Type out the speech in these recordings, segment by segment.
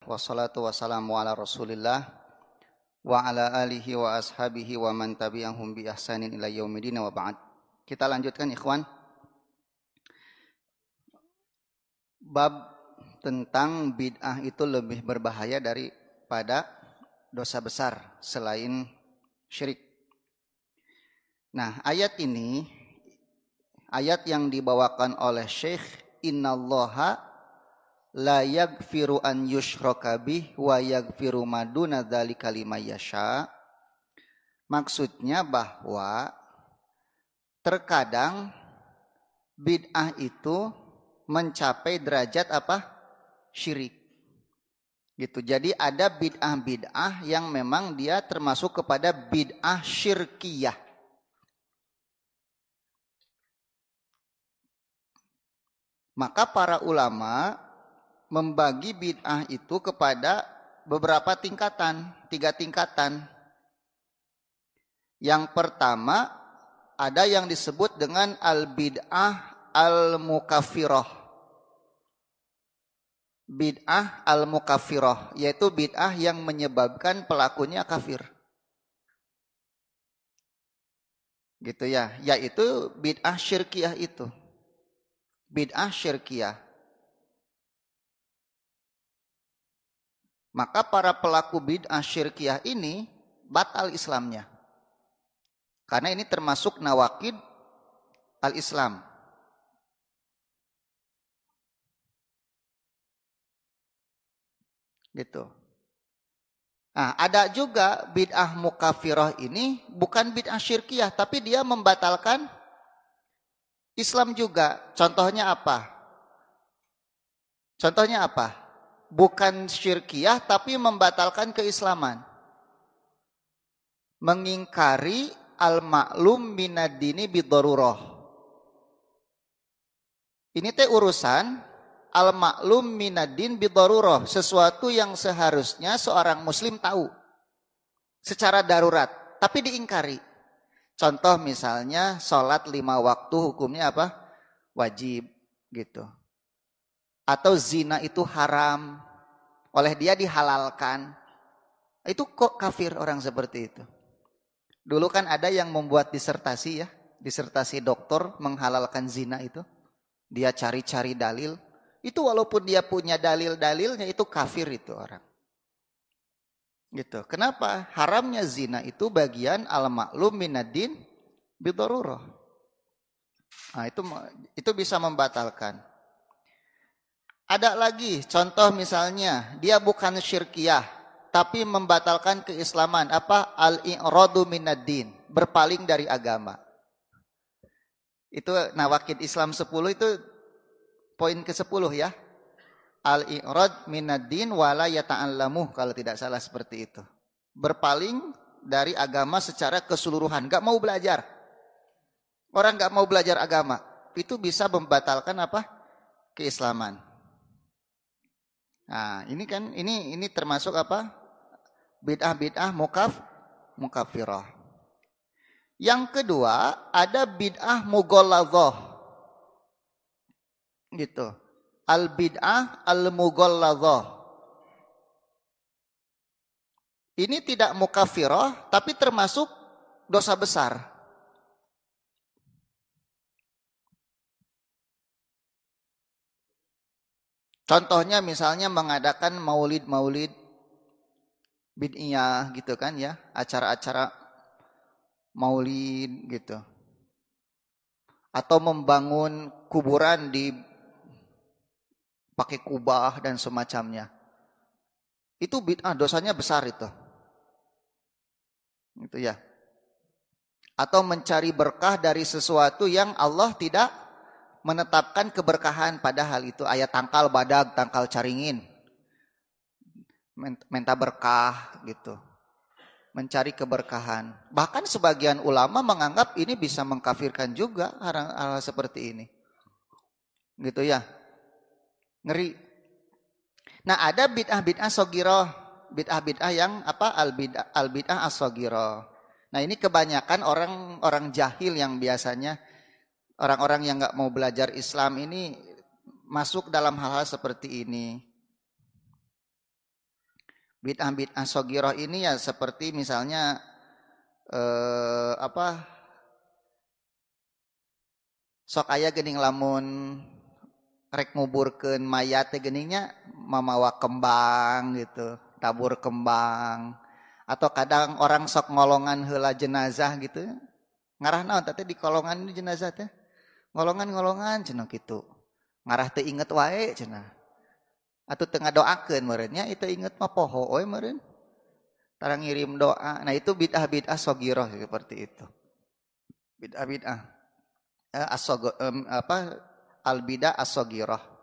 wassalatu wassalamu ala Rasulillah wa ala alihi wa ashabihi wa man tabi'ahum bi ihsanin ila yaumidin wa ba'd. Kita lanjutkan ikhwan. Bab tentang bid'ah itu lebih berbahaya daripada dosa besar selain syirik. Nah, ayat ini ayat yang dibawakan oleh Syekh, innallaha la yaghfiru an yushraka bih wa yaghfiru ma duna dzalika liman yasha. Maksudnya bahwa terkadang bid'ah itu mencapai derajat apa? Syirik. Gitu. Jadi ada bid'ah-bid'ah yang memang dia termasuk kepada bid'ah syirkiyah. Maka para ulama membagi bid'ah itu kepada beberapa tingkatan, 3 tingkatan. Yang pertama ada yang disebut dengan al-bid'ah al-mukaffirah. Bid'ah al-mukaffirah, yaitu bid'ah yang menyebabkan pelakunya kafir. Gitu ya, yaitu bid'ah syirkiyah itu. Bid'ah syirkiyah. Maka para pelaku bid'ah syirkiyah ini batal Islamnya. Karena ini termasuk nawaqid al-Islam. Gitu. Nah, ada juga bid'ah mukaffirah ini bukan bid'ah syirkiyah, tapi dia membatalkan Islam juga. Contohnya apa? Contohnya apa? Bukan syirkiyah tapi membatalkan keislaman. Mengingkari al-ma'lum minad-dini bid-darurah. Ini teh urusan al-ma'lum minad-din bid-darurah, sesuatu yang seharusnya seorang muslim tahu secara darurat, tapi diingkari. Contoh misalnya sholat 5 waktu hukumnya apa? Wajib gitu. Atau zina itu haram, oleh dia dihalalkan. Itu kok kafir orang seperti itu. Dulu kan ada yang membuat disertasi ya, disertasi doktor menghalalkan zina itu. Dia cari-cari dalil. Itu walaupun dia punya dalil-dalilnya itu kafir itu orang. Gitu. Kenapa? Haramnya zina itu bagian al-ma'lum minad-din bid-darurah. Nah, itu bisa membatalkan. Ada lagi contoh misalnya dia bukan syirkiyah tapi membatalkan keislaman, apa? Al-i'radu minad-din, berpaling dari agama. Itu nawaqid Islam 10 itu poin ke-10 ya. Al-i'rad minad-din wala yata'allamuh, kalau tidak salah seperti itu. Berpaling dari agama secara keseluruhan, enggak mau belajar. Orang enggak mau belajar agama, itu bisa membatalkan apa? Keislaman. Nah, ini kan ini termasuk apa? Bid'ah mukaffirah. Yang kedua, ada bid'ah mughalladzah. Gitu. Al-bid'ah al-mughalladzah. Ini tidak mukaffirah tapi termasuk dosa besar. Contohnya misalnya mengadakan maulid bid'iyah gitu kan ya, acara-acara maulid gitu. Atau membangun kuburan di pakai kubah dan semacamnya. Itu bid'ah, dosanya besar itu. Gitu ya. Atau mencari berkah dari sesuatu yang Allah tidak menetapkan keberkahan, padahal itu ayat tangkal badag, tangkal caringin. Minta berkah gitu. Mencari keberkahan. Bahkan sebagian ulama menganggap ini bisa mengkafirkan juga hal-hal seperti ini. Gitu ya. Ngeri. Nah, ada bid'ah-bid'ah shoghiroh, bid'ah-bid'ah yang apa? Al-bid'ah as-shoghiroh. Nah, ini kebanyakan orang jahil yang biasanya orang-orang yang nggak mau belajar Islam ini masuk dalam hal-hal seperti ini. Bid'ah-bid'ah sogiroh ini ya seperti misalnya sok aya geuning lamun rek nguburkeun mayat teh geuningnya mamawa kembang gitu, tabur kembang. Atau kadang orang sok ngolongan heula jenazah gitu. Ngarah naon teh di kolongan ini jenazah teh? Ngolongan-ngolongan cenah kitu. Ngarah teu inget wae cenah. Atuh teu ngadoakeun meureun nya itu inget mah poho we meureun. Tara ngirim doa. Nah itu bid'ah-bid'ah sogiroh seperti itu. Bid'ah-bid'ah al-bid'ah as-sogiroh.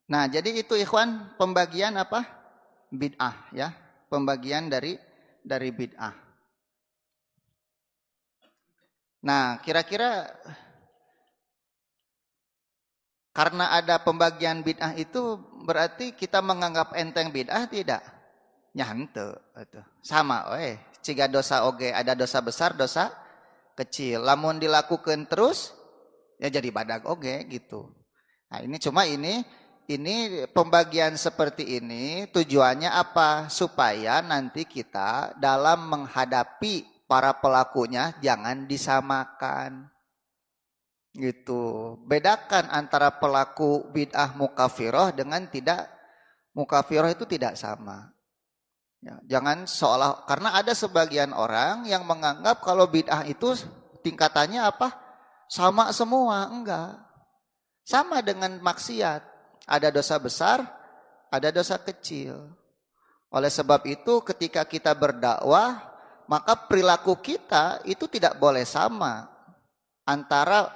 Nah, jadi itu ikhwan pembagian apa? Bid'ah ya. Pembagian dari bid'ah. Nah, kira-kira karena ada pembagian bid'ah itu berarti kita menganggap enteng bid'ah tidak? Nya henteu atuh. Sama we. Ciga dosa oge, ada dosa besar, dosa kecil. Lamun dilakukan terus ya jadi badag oge gitu. Nah, ini pembagian seperti ini tujuannya apa? Supaya nanti kita dalam menghadapi para pelakunya jangan disamakan. Gitu. Bedakan antara pelaku bid'ah mukafiroh dengan tidak mukafiroh itu tidak sama. Ya, jangan seolah karena ada sebagian orang yang menganggap kalau bid'ah itu tingkatannya apa? Sama semua, enggak. Sama dengan maksiat. Ada dosa besar, ada dosa kecil. Oleh sebab itu ketika kita berdakwah, maka perilaku kita itu tidak boleh sama antara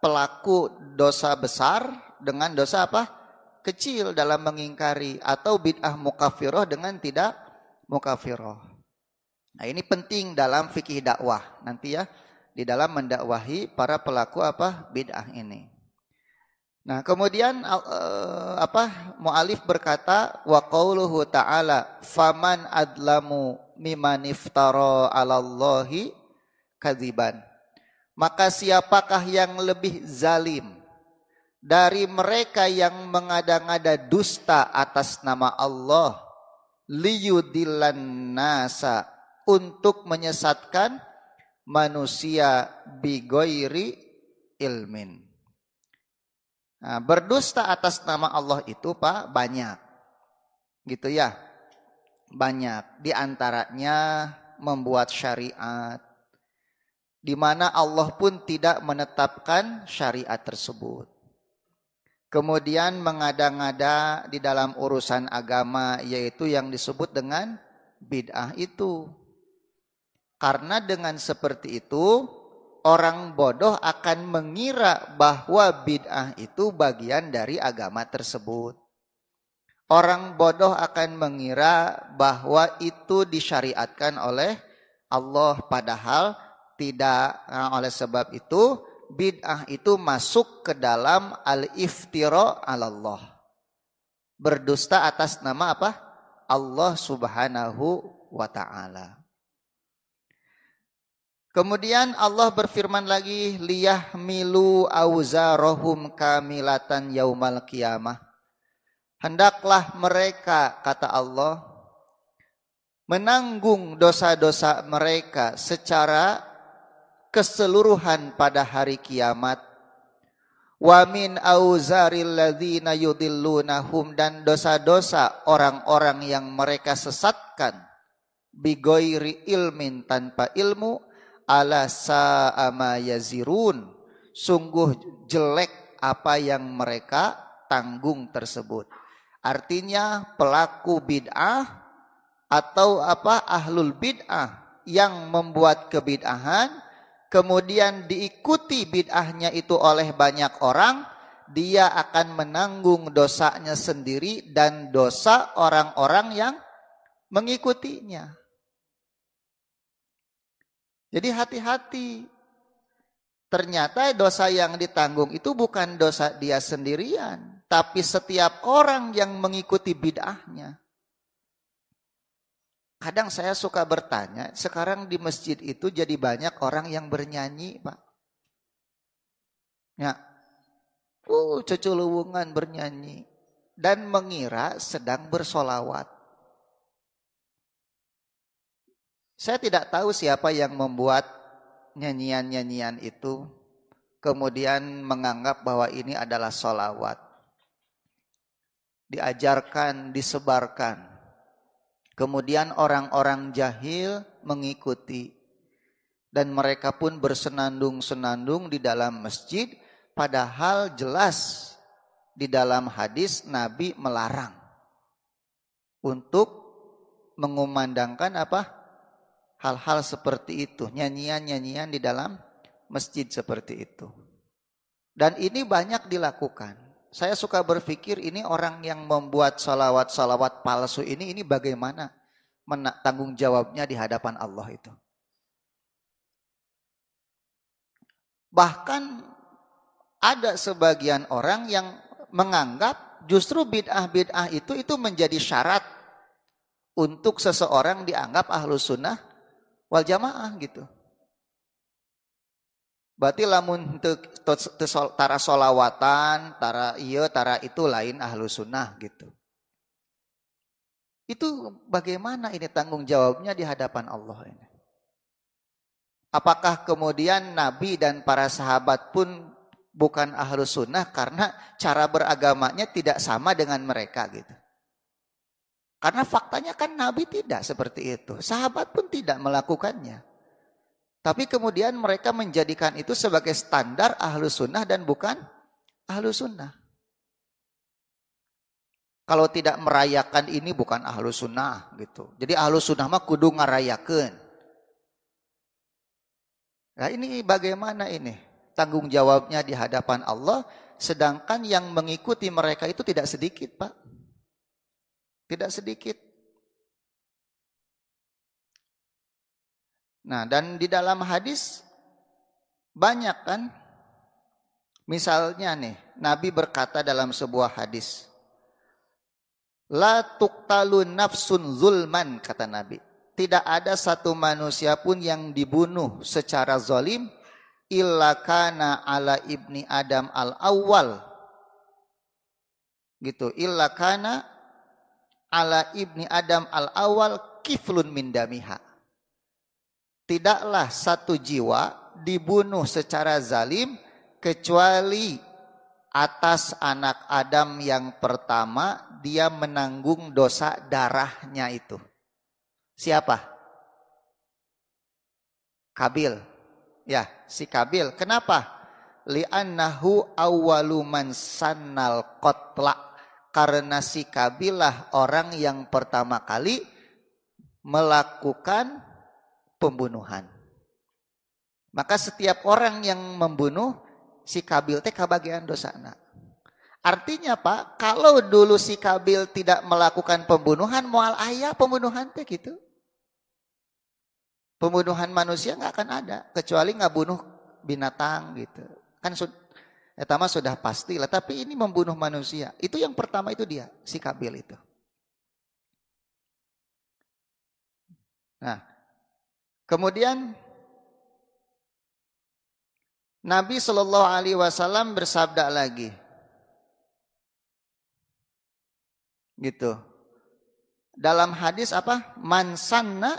pelaku dosa besar dengan dosa apa? Kecil dalam mengingkari atau bid'ah mukafiroh dengan tidak mukafiroh. Nah, ini penting dalam fikih dakwah nanti ya di dalam mendakwahi para pelaku apa? Bid'ah ini. Nah, kemudian mu'alif berkata wa qauluhu ta'ala faman adlamu mimman iftara 'alallahi kadziban. Maka siapakah yang lebih zalim dari mereka yang mengada-ngada dusta atas nama Allah liyudillan nasa untuk menyesatkan manusia bigoiri ilmin. Nah, berdusta atas nama Allah itu Pak banyak. Gitu ya. Banyak. Di antaranya membuat syariat di mana Allah pun tidak menetapkan syariat tersebut. Kemudian mengada-ngada di dalam urusan agama yaitu yang disebut dengan bid'ah itu. Karena dengan seperti itu orang bodoh akan mengira bahwa bid'ah itu bagian dari agama tersebut. Orang bodoh akan mengira bahwa itu disyariatkan oleh Allah padahal tidak. Nah, oleh sebab itu bid'ah itu masuk ke dalam al-iftira 'alallah. Berdusta atas nama apa? Allah Subhanahu wa taala. Kemudian Allah berfirman lagi liyahmilu auzarahum kamilatan yaumal qiyamah. Hendaklah mereka kata Allah menanggung dosa-dosa mereka secara keseluruhan pada hari kiamat. Wa min auzaril ladzina yudillunahum dan dosa-dosa orang-orang yang mereka sesatkan bigoiri ilmin tanpa ilmu ala sa'ama yazirun. Sungguh jelek apa yang mereka tanggung tersebut. Artinya pelaku bid'ah atau ahlul bid'ah yang membuat kebid'ahan kemudian diikuti bid'ahnya itu oleh banyak orang, dia akan menanggung dosanya sendiri dan dosa orang-orang yang mengikutinya. Jadi hati-hati. Ternyata dosa yang ditanggung itu bukan dosa dia sendirian, tapi setiap orang yang mengikuti bid'ahnya. Kadang saya suka bertanya, sekarang di masjid itu jadi banyak orang yang bernyanyi, Pak. Ya, ceculuwungan bernyanyi dan mengira sedang bersolawat. Saya tidak tahu siapa yang membuat nyanyian-nyanyian itu, kemudian menganggap bahwa ini adalah solawat. Diajarkan, disebarkan. Kemudian orang-orang jahil mengikuti. Dan mereka pun bersenandung-senandung di dalam masjid. Padahal jelas di dalam hadis Nabi melarang. Untuk mengumandangkan apa? Hal-hal seperti itu. Nyanyian-nyanyian di dalam masjid seperti itu. Dan ini banyak dilakukan. Saya suka berpikir ini orang yang membuat salawat-salawat palsu ini bagaimana tanggung jawabnya di hadapan Allah itu. Bahkan ada sebagian orang yang menganggap justru bid'ah-bid'ah itu menjadi syarat untuk seseorang dianggap ahlus sunnah wal jamaah gitu. Berarti lamun tara solawatan, tara itu lain ahlu sunnah gitu. Itu bagaimana ini tanggung jawabnya di hadapan Allah ini? Apakah kemudian Nabi dan para sahabat pun bukan ahlu sunnah karena cara beragamanya tidak sama dengan mereka gitu? Karena faktanya kan Nabi tidak seperti itu. Sahabat pun tidak melakukannya. Tapi kemudian mereka menjadikan itu sebagai standar ahlu sunnah dan bukan ahlu sunnah. Kalau tidak merayakan ini bukan ahlu sunnah gitu. Jadi ahlu sunnah mah kudu ngarayakeun. Nah ini bagaimana ini tanggung jawabnya di hadapan Allah. Sedangkan yang mengikuti mereka itu tidak sedikit, Pak. Tidak sedikit. Nah, dan di dalam hadis banyak kan? Misalnya nih, Nabi berkata dalam sebuah hadis, La tuqtalu nafsun zulman, kata Nabi. Tidak ada satu manusia pun yang dibunuh secara zalim illa kana ala ibni Adam al-awwal. Gitu, illa kana ala ibni Adam al-awwal kiflun min damiha. Tidaklah satu jiwa dibunuh secara zalim kecuali atas anak Adam yang pertama dia menanggung dosa darahnya itu. Siapa? Kabil. Ya, si Kabil. Kenapa? Li'annahu awwalu man sannal qatla. Karena si Kabilah orang yang pertama kali melakukan pembunuhan. Maka setiap orang yang membunuh si Kabil teh kabagian dosana. Artinya Pak, kalau dulu si Kabil tidak melakukan pembunuhan, moal aya pembunuhan teh gitu. Pembunuhan manusia nggak akan ada kecuali ngabunuh binatang gitu. Kan eta mah sudah pasti lah, tapi ini membunuh manusia. Itu yang pertama itu dia, si Kabil itu. Nah, kemudian Nabi Shallallahu Alaihi Wasallam bersabda lagi, gitu. Dalam hadis apa? Mansanna,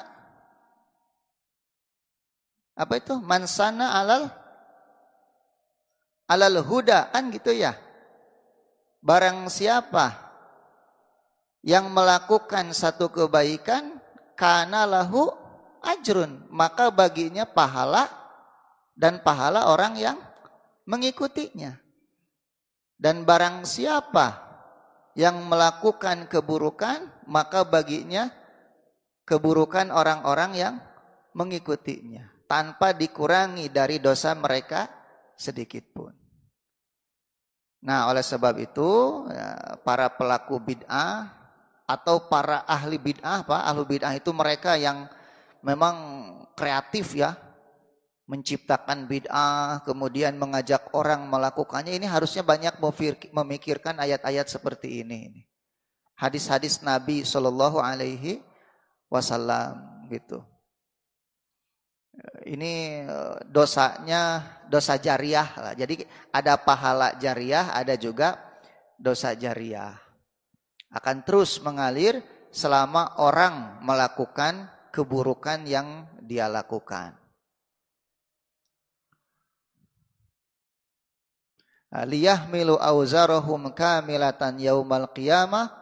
apa itu? Mansana alal huda, kan gitu ya. Barang siapa yang melakukan satu kebaikan, kana lahu ajrun, maka baginya pahala dan pahala orang yang mengikutinya. Dan barang siapa yang melakukan keburukan, maka baginya keburukan orang-orang yang mengikutinya, tanpa dikurangi dari dosa mereka sedikit pun. Nah, oleh sebab itu para pelaku bid'ah atau para ahli bid'ah, ahli bid'ah itu mereka yang memang kreatif ya, menciptakan bid'ah, kemudian mengajak orang melakukannya. Ini harusnya banyak memikirkan ayat-ayat seperti ini. Hadis-hadis Nabi Shallallahu Alaihi wasallam gitu. Ini dosanya dosa jariah lah. Jadi ada pahala jariah, ada juga dosa jariah. Akan terus mengalir selama orang melakukan keburukan yang dia lakukan. Liyahmilu auzarahum kamilatan yaumal qiyamah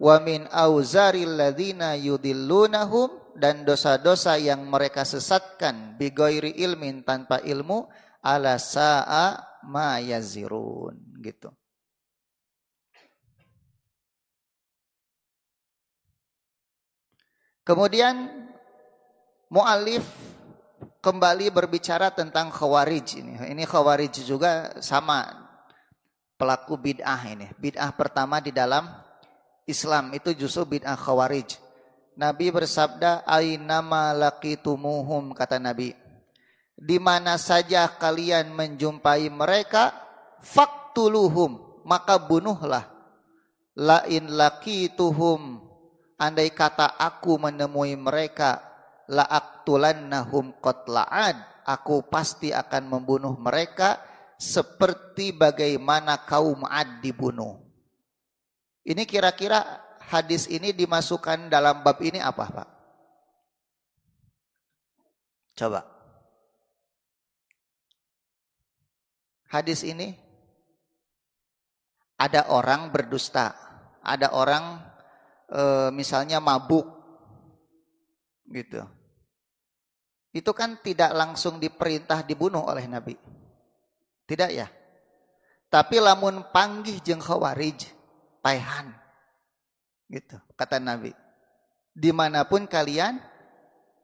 wa min auzaril ladzina yudillunahum, dan dosa-dosa yang mereka sesatkan bighairi ilmin, tanpa ilmu, ala sa'a ma yazirun gitu. Kemudian mu'alif kembali berbicara tentang khawarij ini. Ini khawarij juga sama, pelaku bid'ah ini. Bid'ah pertama di dalam Islam itu justru bid'ah khawarij. Nabi bersabda, ainama laqitumuhum, kata Nabi, di mana saja kalian menjumpai mereka, faqtuluhum, maka bunuhlah. La in laqituhum, andai kata aku menemui mereka, la aqtulannahum qatla'ad, aku pasti akan membunuh mereka seperti bagaimana kaum Ad dibunuh. Ini kira-kira hadis ini dimasukkan dalam bab ini apa, Pak? Coba. Hadis ini ada orang berdusta, ada orang misalnya mabuk gitu. Itu kan tidak langsung diperintah dibunuh oleh Nabi. Tidak ya? Tapi lamun panggih jeung khawarij, paihan. Gitu, kata Nabi. Dimanapun kalian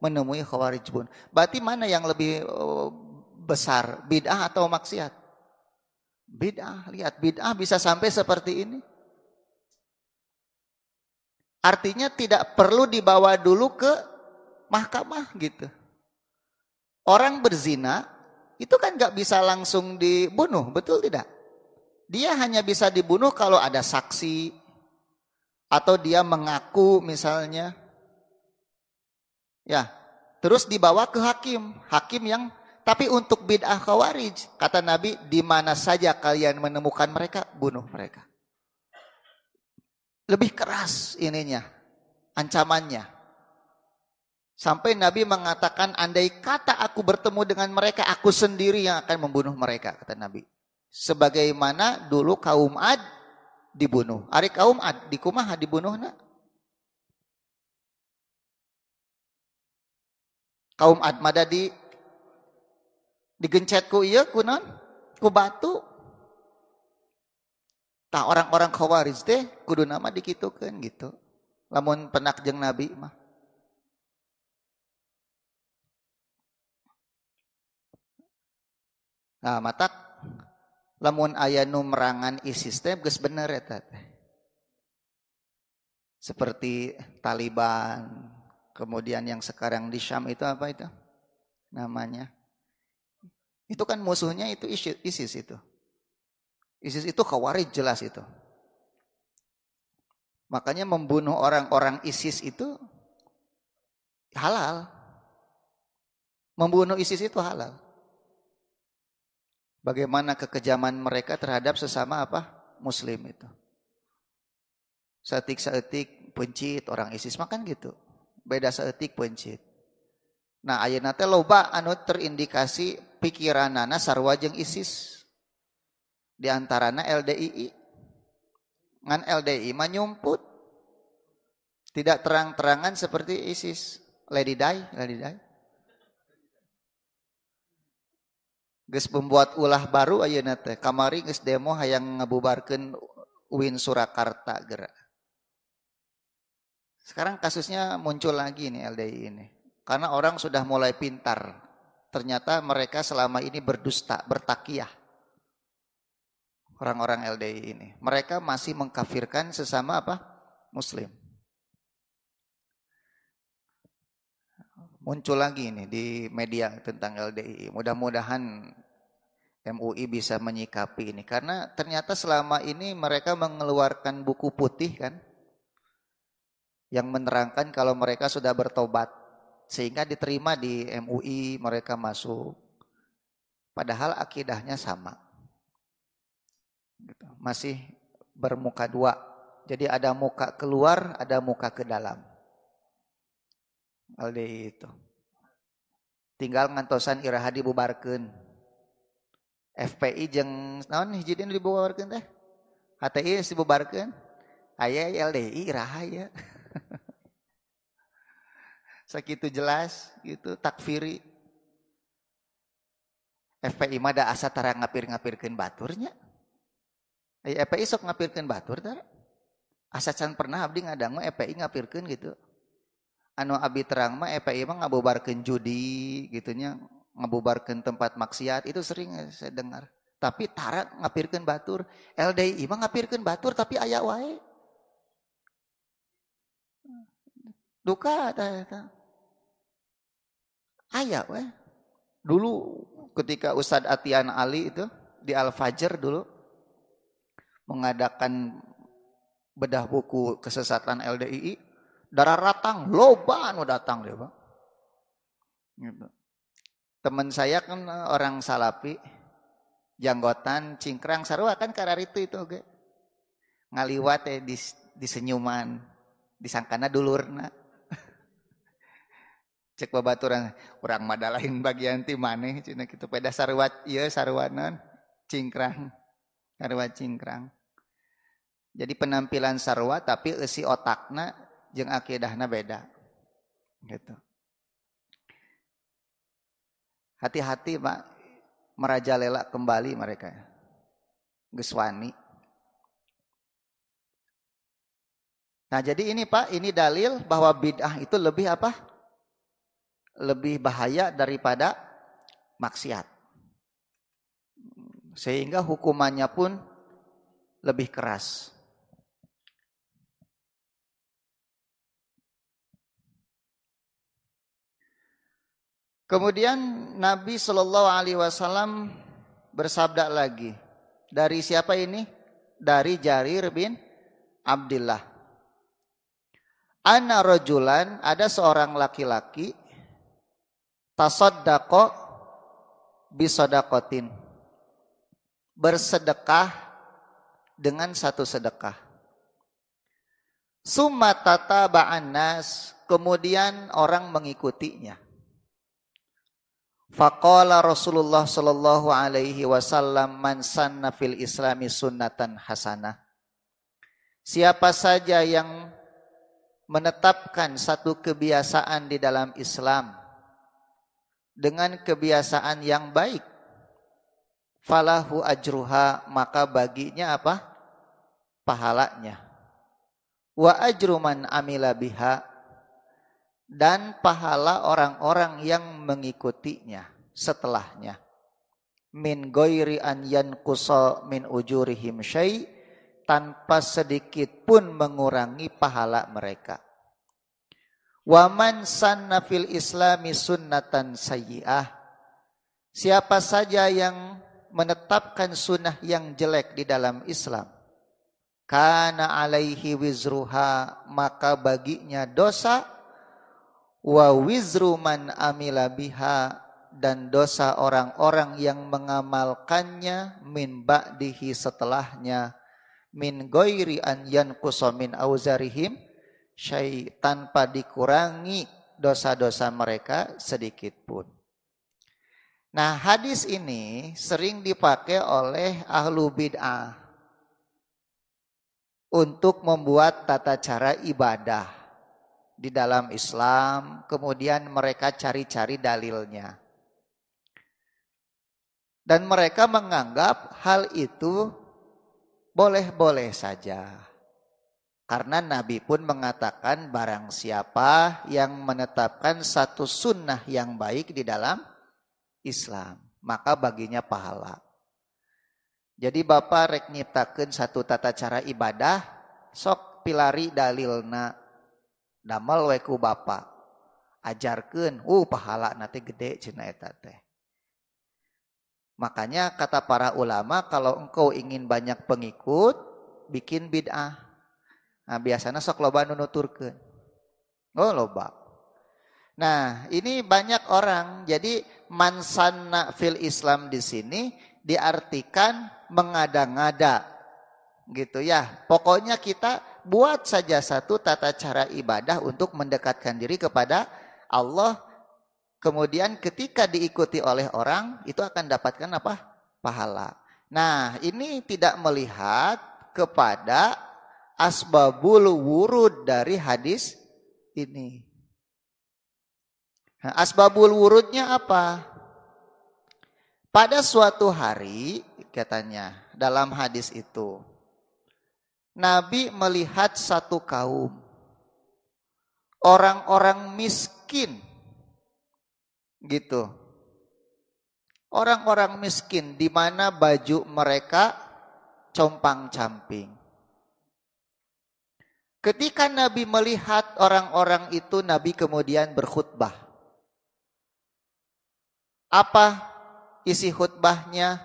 menemui khawarij pun. Berarti mana yang lebih besar, bid'ah atau maksiat? Bid'ah, lihat bid'ah bisa sampai seperti ini. Artinya tidak perlu dibawa dulu ke mahkamah gitu. Orang berzina itu kan gak bisa langsung dibunuh, betul tidak? Dia hanya bisa dibunuh kalau ada saksi, atau dia mengaku misalnya. Ya, terus dibawa ke hakim. Hakim yang, tapi untuk bid'ah khawarij, kata Nabi, di mana saja kalian menemukan mereka, bunuh mereka. Lebih keras ininya, ancamannya. Sampai Nabi mengatakan, andai kata aku bertemu dengan mereka, aku sendiri yang akan membunuh mereka, kata Nabi. Sebagaimana dulu kaum Ad dibunuh. Ari kaum Ad di kumaha dibunuhna? Kaum Ad mada digencet ku ieu ku naon? Ku batu. Tah orang-orang khawarij teh kudu nama dikitukeun gitu. Lamun penak jeung Nabi mah. Nah, matak lamun aya nu merangan ISIS teh geus bener eta teh. Seperti Taliban, kemudian yang sekarang di Syam itu apa itu namanya? Itu kan musuhnya itu ISIS itu. ISIS itu khawarij jelas itu. Makanya membunuh orang-orang ISIS itu halal. Membunuh ISIS itu halal. Bagaimana kekejaman mereka terhadap sesama apa? Muslim itu. Saeutik-saeutik pencit orang ISIS makan gitu. Beda saeutik pencit. Nah, ayeuna teh loba anu terindikasi pikiranana sarua jeung ISIS. Di antarana LDII. Ngan LDII mah nyumput. Tidak terang-terangan seperti ISIS. Lady die. Geus membuat ulah baru ayeuna teh. Kamari geus demo hayang ngabubarkeun UIN Surakarta geura. Sekarang kasusnya muncul lagi nih LDI ini. Karena orang sudah mulai pintar. Ternyata mereka selama ini berdusta, bertakiyah. Orang-orang LDI ini. Mereka masih mengkafirkan sesama apa? Muslim. Muncul lagi nih di media tentang LDI. Mudah-mudahan MUI bisa menyikapi ini. Karena ternyata selama ini mereka mengeluarkan buku putih kan. yang menerangkan kalau mereka sudah bertobat sehingga diterima di MUI, mereka masuk. Padahal akidahnya sama. Gitu. Masih bermuka dua. Jadi ada muka keluar, ada muka ke dalam. LDI itu. Tinggal ngantosan iraha dibubarkeun. FPI jeung naon hiji dina dibubarkeun teh? HTI dibubarkeun. Aya LDI iraha ya. Sakitu jelas gitu takfiri. FPI mah da asa tara ngapir-ngapirkeun baturnya. FPI sok ngapirkeun batur tara. Asa can pernah abdi ngadangu FPI ngapirkeun gitu. Anu abdi terang mah FPI mah ngabubarkeun judi gitunya, ngabubarkeun tempat maksiat, itu sering saya dengar. Tapi tara ngapirkeun batur, LDI mah ngapirkeun batur tapi aya wae. Duka eta. Aya we. Dulu ketika Ustadz Atian Ali itu di Al-Fajr dulu mengadakan bedah buku kesesatan LDII, darah ratang, loba anu datang dia, Bang. Gitu. Teman saya kan orang Salapi, janggotan cingkrang sarua kan kararitu itu oge. Ngaliwat di senyuman, disangkana dulurna. Cek babaturan urang mah lain bagian ti maneh cenah kitu peda sarwat ieu sarwanan cingkrang. Sarwat cingkrang. Jadi penampilan sarwa tapi isi otakna jeung akidahna beda. Gitu. Hati-hati Pak, merajalela kembali mereka. Geus wani. Nah, jadi ini Pak, ini dalil bahwa bid'ah itu lebih apa? Lebih bahaya daripada maksiat. Sehingga hukumannya pun lebih keras. Kemudian Nabi Shallallahu Alaihi Wasallam bersabda lagi. Dari siapa ini? Dari Jarir bin Abdullah. Anna rajulan, ada seorang laki-laki tasaddaqa bisadaqatin, bersedekah dengan satu sedekah. Summa tataba'an nas, kemudian orang mengikutinya. Faqala Rasulullah sallallahu alaihi wasallam man sanna fil islami sunnatan hasanah. Siapa saja yang menetapkan satu kebiasaan di dalam Islam dengan kebiasaan yang baik, falahu ajruha, maka baginya apa? Pahalanya. Wa ajru man amila biha, dan pahala orang-orang yang mengikutinya setelahnya. Min ghairi an yanqusa min ujurihim syai', tanpa sedikit pun mengurangi pahala mereka. Wa man sanna fil islami sunnatan sayyi'ah, siapa saja yang menetapkan sunnah yang jelek di dalam Islam, kana alaihi wizruha, maka baginya dosa, wa wizru man amila biha, dan dosa orang-orang yang mengamalkannya, min ba'dihi, setelahnya, min ghairi an yanqusa min auzarihim syai', tanpa dikurangi dosa-dosa mereka sedikit pun. Nah, hadis ini sering dipakai oleh ahlu bid'ah untuk membuat tata cara ibadah di dalam Islam, kemudian mereka cari-cari dalilnya. Dan mereka menganggap hal itu boleh-boleh saja. Karena Nabi pun mengatakan barang siapa yang menetapkan satu sunnah yang baik di dalam Islam, maka baginya pahala. Jadi Bapak rek nyiptakeun satu tata cara ibadah, sok pilari dalilna, damel we ku Bapak. Ajarkeun, pahala nanti gede cenah eta teh. Makanya kata para ulama, kalau engkau ingin banyak pengikut, bikin bid'ah. Nah, biasanya sok loba nu nuturkeun. Oh, loba. Nah, ini banyak orang. Jadi man sanna fil Islam di sini diartikan mengada-ngada. Gitu ya. Pokoknya kita buat saja satu tata cara ibadah untuk mendekatkan diri kepada Allah. Kemudian ketika diikuti oleh orang, itu akan dapatkan apa? Pahala. Nah, ini tidak melihat kepada asbabul wurud dari hadis ini. Nah, asbabul wurudnya apa? Pada suatu hari, katanya dalam hadis itu, Nabi melihat satu kaum, orang-orang miskin, gitu. Orang-orang miskin di mana baju mereka compang-camping. Ketika Nabi melihat orang-orang itu, Nabi kemudian berkhutbah. Apa isi khutbahnya?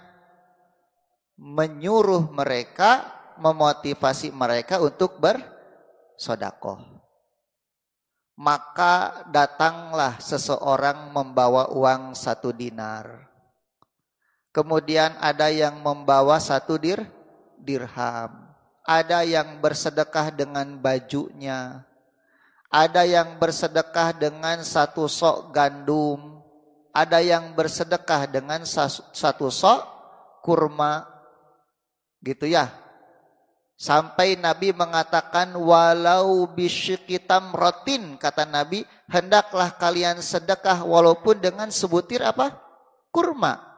Menyuruh mereka, memotivasi mereka untuk bersedekah. Maka datanglah seseorang membawa uang 1 dinar. Kemudian ada yang membawa 1 dirham. Ada yang bersedekah dengan bajunya. Ada yang bersedekah dengan 1 sok gandum. Ada yang bersedekah dengan 1 sok kurma. Gitu ya. Sampai Nabi mengatakan walau bisyiki tamratin, kata Nabi, hendaklah kalian sedekah walaupun dengan sebutir apa? Kurma.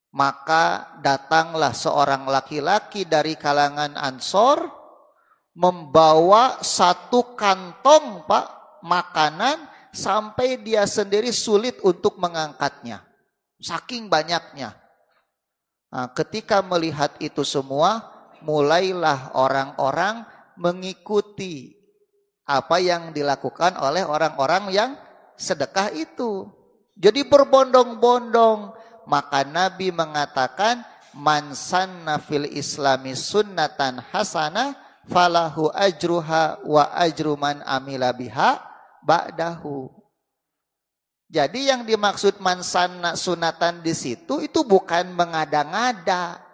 Maka datanglah seorang laki-laki dari kalangan Ansor membawa 1 kantong, Pak, makanan sampai dia sendiri sulit untuk mengangkatnya. Saking banyaknya. Nah, ketika melihat itu semua, mulailah orang-orang mengikuti apa yang dilakukan oleh orang-orang yang sedekah itu. Jadi berbondong-bondong. Maka Nabi mengatakan, man sanna fil islami sunnatan hasanah falahu ajruha wa ajru man amila biha ba'dahu. Jadi yang dimaksud man sanna sunatan di situ itu bukan mengada-ngada.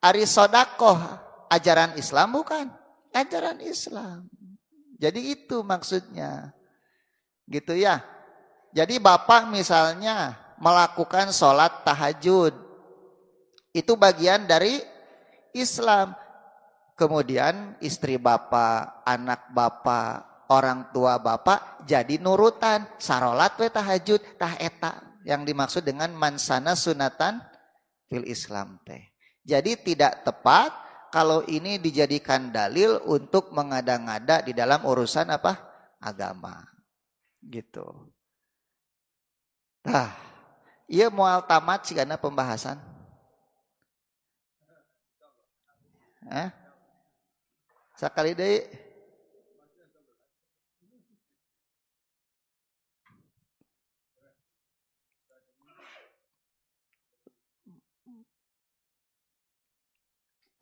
Ari sodakoh ajaran Islam bukan? Ajaran Islam. Jadi itu maksudnya. Gitu ya. Jadi bapak misalnya melakukan sholat tahajud. Itu bagian dari Islam. Kemudian istri bapak, anak bapak, orang tua bapak jadi nurutan. Sarolat we tahajud, tah eta. Yang dimaksud dengan mansana sunatan fil Islam teh. Jadi tidak tepat kalau ini dijadikan dalil untuk mengada-ngada di dalam urusan apa? Agama. Gitu. Nah, ieu moal tamat sigana pembahasan. Sakali deui.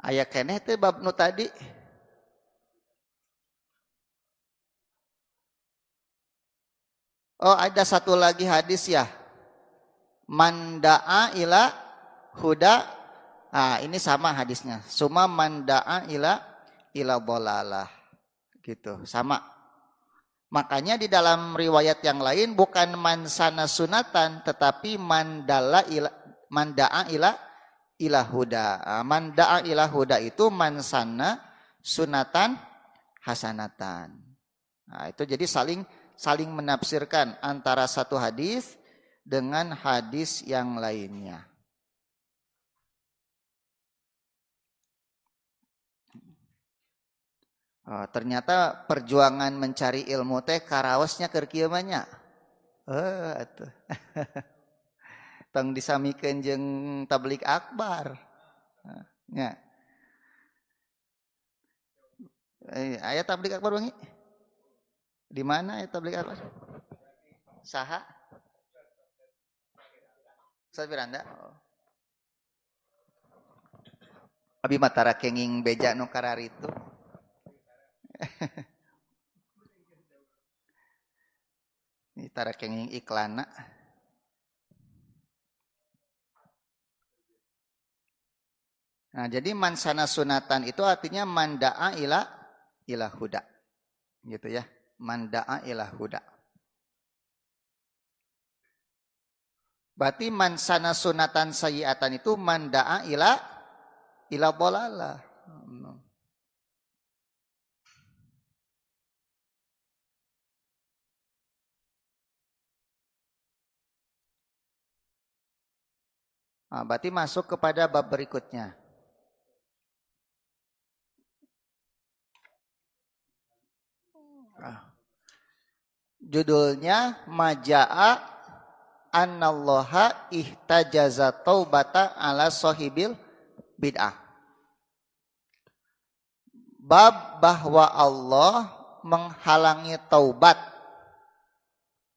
Aya keneh teh bab nu tadi. Oh, ada satu lagi hadis ya. Manda'a ila huda. Nah, ini sama hadisnya. Suma manda'a ila bolalah. Gitu, sama. Makanya di dalam riwayat yang lain bukan mansana sunatan tetapi manda'a ila huda. Manda'a ila huda itu mansana sunatan hasanatan. Nah, itu jadi saling menafsirkan antara satu hadis dengan hadis yang lainnya. Oh, ternyata perjuangan mencari ilmu teh karaosnya keur kieu mah nya. Atuh. Tong disamikeun jeung tablik akbar. Nya. Aya tablik akbar Bangi? Di mana aya tablik akbar? Saha? Ustaz Firanda. Oh. Abi matara kenging beja nu kararitu. Tara kenging iklana. Nah, jadi man sana sunatan itu artinya manda'a ila huda. Gitu ya. Manda'a ila huda. Berarti man sana sunatan sayyi'atan itu manda'a ila dhalalah. Nah, berarti masuk kepada bab berikutnya. Judulnya Maja'a annallaha ihtajaza taubata ala sahibil bid'ah. Bab bahwa Allah menghalangi taubat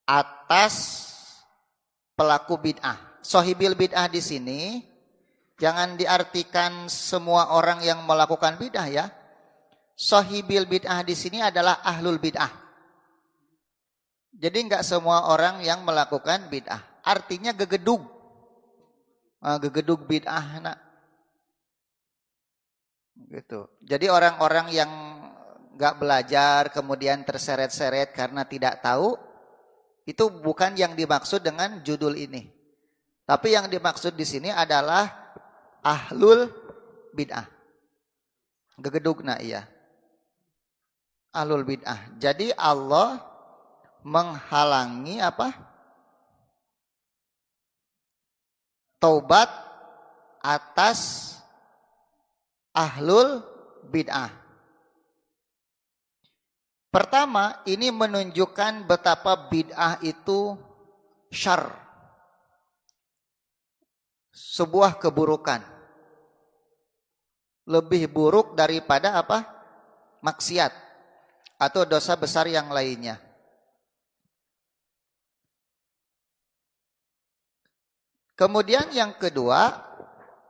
atas pelaku bid'ah. Sahibil bid'ah di sini jangan diartikan semua orang yang melakukan bid'ah ya. Sahibil bid'ah di sini adalah ahlul bid'ah. Jadi enggak semua orang yang melakukan bid'ah. Artinya gegedug. Gegedug bid'ah nak. Gitu. Jadi orang-orang yang enggak belajar kemudian terseret-seret karena tidak tahu, itu bukan yang dimaksud dengan judul ini. Tapi yang dimaksud di sini adalah ahlul bid'ah. Gegedugna iya. Ahlul bid'ah. Jadi Allah menghalangi apa? Taubat atas ahlul bid'ah. Pertama, ini menunjukkan betapa bid'ah itu syarr. Sebuah keburukan. Lebih buruk daripada apa? Maksiat atau dosa besar yang lainnya. Kemudian yang kedua,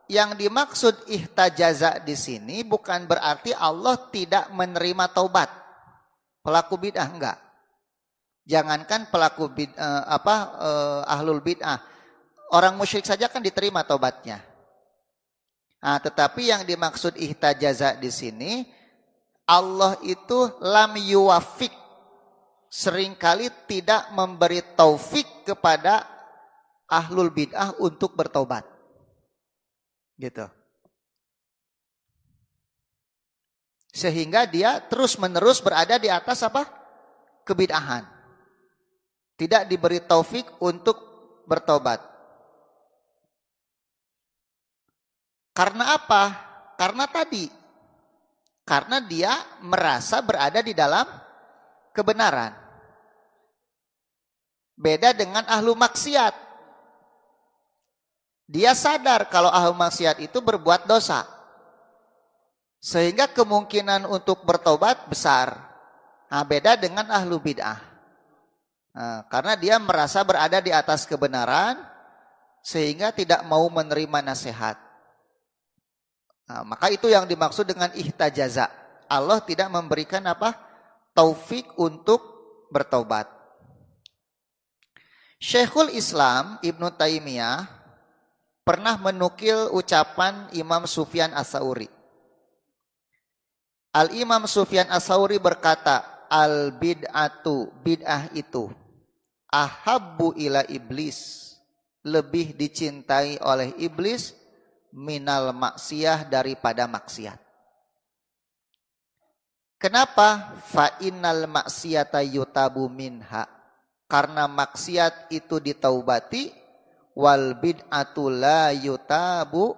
yang dimaksud ihtajaza di sini bukan berarti Allah tidak menerima taubat pelaku bid'ah, enggak. Jangankan pelaku ahlul bid'ah, orang musyrik saja kan diterima taubatnya. Nah, tetapi yang dimaksud ihtajaza di sini, Allah itu lam yuwafik, seringkali tidak memberi taufik kepada ahlul bid'ah untuk bertaubat. Gitu. Sehingga dia terus-menerus berada di atas apa? Kebid'ahan. Tidak diberi taufik untuk bertaubat. Karena apa? Karena dia merasa berada di dalam kebenaran. Beda dengan ahlu maksiat. Dia sadar kalau ahlu maksiat itu berbuat dosa. Sehingga kemungkinan untuk bertobat besar. Nah, beda dengan ahlu bid'ah. Nah, karena dia merasa berada di atas kebenaran, sehingga tidak mau menerima nasihat. Nah, maka itu yang dimaksud dengan ihtajaza. Allah tidak memberikan apa? Taufik untuk bertaubat. Syekhul Islam Ibnu Taimiyah pernah menukil ucapan Imam Sufyan Ats-Tsauri. Al-Imam Sufyan Ats-Tsauri berkata, al-bid'atu, bid'ah itu, ahabbu ila iblis, lebih dicintai oleh iblis, minal maksiyah, daripada maksiat. Kenapa? Fa innal maksiyata yutabu minha, karena maksiat itu ditaubati, wal bid'atu la yutabu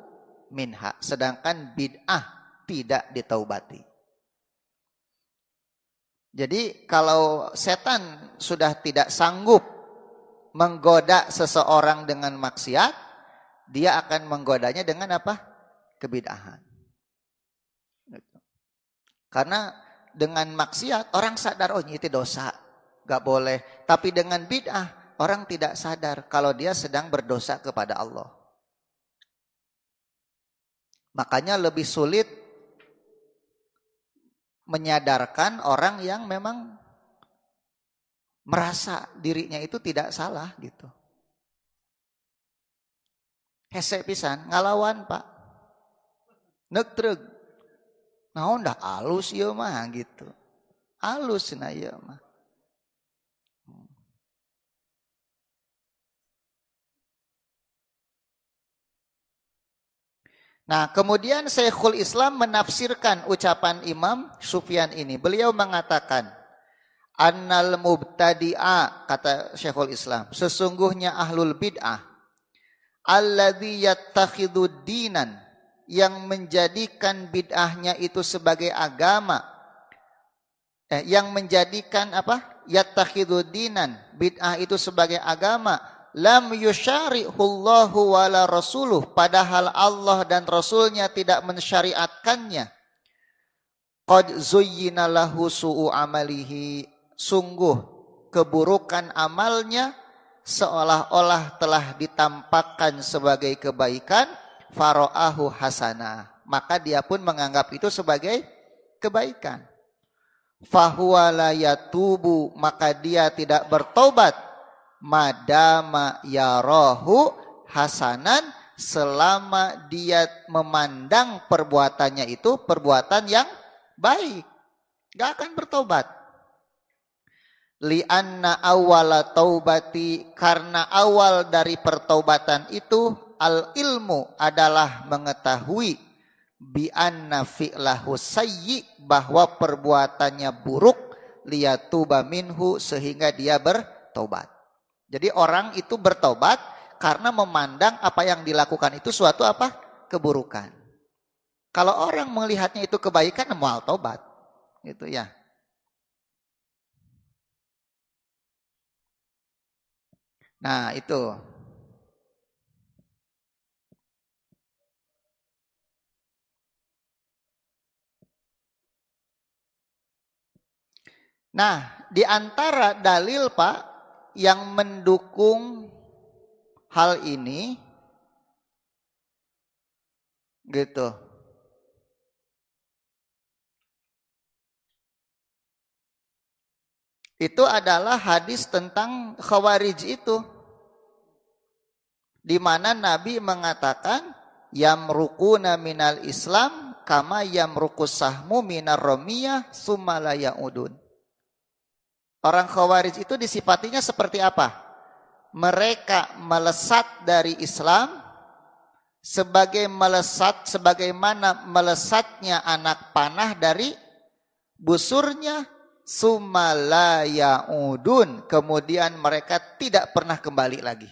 minha, sedangkan bid'ah tidak ditaubati. Jadi kalau setan sudah tidak sanggup menggoda seseorang dengan maksiat, dia akan menggodanya dengan apa? Kebid'ahan. Karena dengan maksiat orang sadar, oh ini dosa, gak boleh. Tapi dengan bid'ah orang tidak sadar kalau dia sedang berdosa kepada Allah. Makanya lebih sulit menyadarkan orang yang memang merasa dirinya itu tidak salah gitu. Hese pisan ngalawan Pak. Nektreg. Naon dah alus ieu mah gitu. Alus na ieu mah. Nah, kemudian Syekhul Islam menafsirkan ucapan Imam Sufyan ini. Beliau mengatakan, annal mubtadi'a, kata Syekhul Islam, sesungguhnya ahlul bid'ah, alladzi yattakhidud dinan, yang menjadikan bid'ahnya itu sebagai agama, yang menjadikan apa? Yattakhidud dinan, bid'ah itu sebagai agama, lam yusyari'hullahu wala rasuluh, padahal Allah dan Rasulnya tidak mensyariatkannya. Qad zuyyina lahu su'u amalihi, sungguh keburukan amalnya seolah-olah telah ditampakkan sebagai kebaikan, fara'ahu hasanah, maka dia pun menganggap itu sebagai kebaikan. Fahuwa la yatubu, maka dia tidak bertobat, madama yarahu hasanan, selama dia memandang perbuatannya itu perbuatan yang baik, gak akan bertobat. Lianna awala taubati, karena awal dari pertobatan itu al ilmu adalah mengetahui, bi anna fi'lahu sayyi, bahwa perbuatannya buruk, liyatuba minhu, sehingga dia bertobat. Jadi orang itu bertobat karena memandang apa yang dilakukan itu suatu apa? Keburukan. Kalau orang melihatnya itu kebaikan, mau tobat. Gitu ya. Nah, itu. Nah, di antara dalil Pak yang mendukung hal ini gitu. Itu adalah hadis tentang Khawarij itu. Di mana Nabi mengatakan yamruquna minal Islam kama yamruqus sahmu minar ramiyah summa la yaudun. Orang Khawarij itu disifatinya seperti apa? Mereka melesat dari Islam sebagaimana melesatnya anak panah dari busurnya, summa la yaudun, kemudian mereka tidak pernah kembali lagi.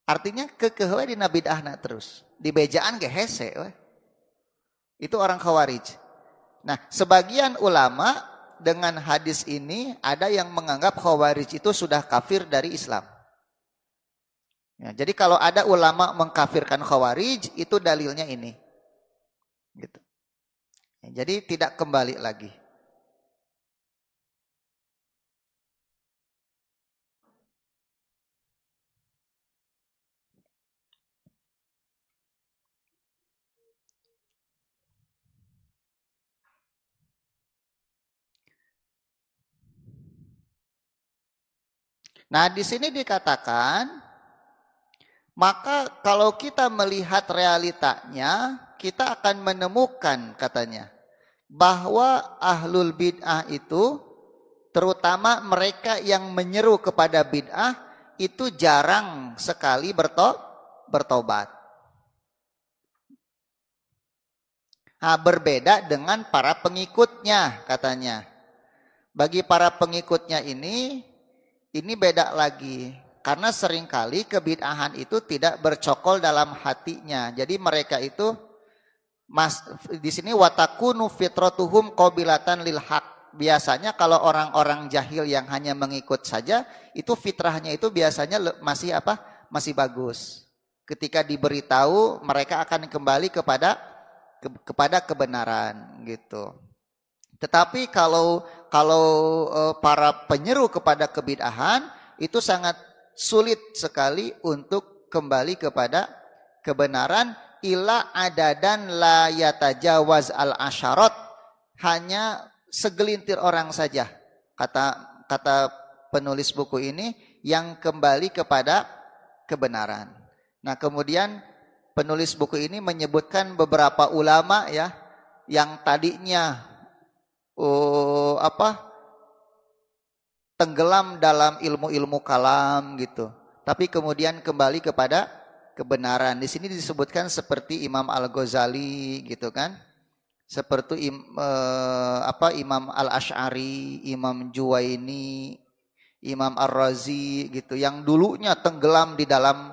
Artinya kekeh dina bid'ahna terus. Di bejaan ge hese we. Itu orang Khawarij. Nah, sebagian ulama dengan hadis ini ada yang menganggap Khawarij itu sudah kafir dari Islam. Ya, jadi kalau ada ulama mengkafirkan Khawarij, itu dalilnya ini. Gitu. Ya, jadi tidak kembali lagi. Nah, di sini dikatakan, maka kalau kita melihat realitanya, kita akan menemukan katanya, bahwa ahlul bid'ah itu, terutama mereka yang menyeru kepada bid'ah, itu jarang sekali bertobat. Nah, berbeda dengan para pengikutnya katanya. Bagi para pengikutnya ini beda lagi. Karena seringkali kebid'ahan itu tidak bercokol dalam hatinya. Jadi mereka itu di sini watakunu fitratuhum qabilatan lil haq. Biasanya kalau orang-orang jahil yang hanya mengikut saja, itu fitrahnya itu biasanya masih apa? Masih bagus. Ketika diberitahu, mereka akan kembali kepada kebenaran gitu. Tetapi kalau para penyeru kepada kebid'ahan itu sangat sulit sekali untuk kembali kepada kebenaran, ila adadan la yatajawaz al asyarat, hanya segelintir orang saja. Kata kata penulis buku ini, yang kembali kepada kebenaran. Nah, kemudian penulis buku ini menyebutkan beberapa ulama ya yang tadinya tenggelam dalam ilmu-ilmu kalam gitu. Tapi kemudian kembali kepada kebenaran. Di sini disebutkan seperti Imam Al-Ghazali gitu kan. Seperti Imam Al-Asy'ari, Imam Juwaini, Imam Ar-Razi gitu, yang dulunya tenggelam di dalam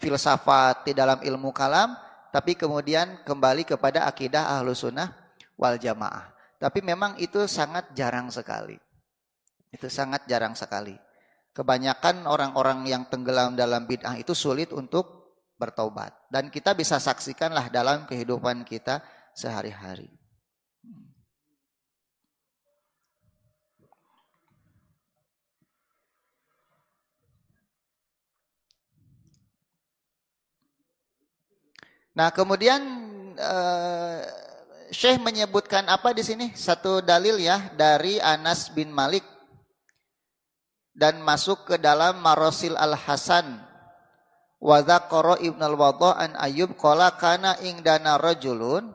filsafat, di dalam ilmu kalam, tapi kemudian kembali kepada akidah Ahlussunnah wal Jamaah. Tapi memang itu sangat jarang sekali. Itu sangat jarang sekali. Kebanyakan orang-orang yang tenggelam dalam bid'ah itu sulit untuk bertaubat. Dan kita bisa saksikanlah dalam kehidupan kita sehari-hari. Nah, kemudian Syekh menyebutkan apa di sini? Satu dalil ya dari Anas bin Malik dan masuk ke dalam Marosil Al-Hasan. Wa dzakara Ibnu al-Wadha an Ayyub qala kana ingdana rajulun,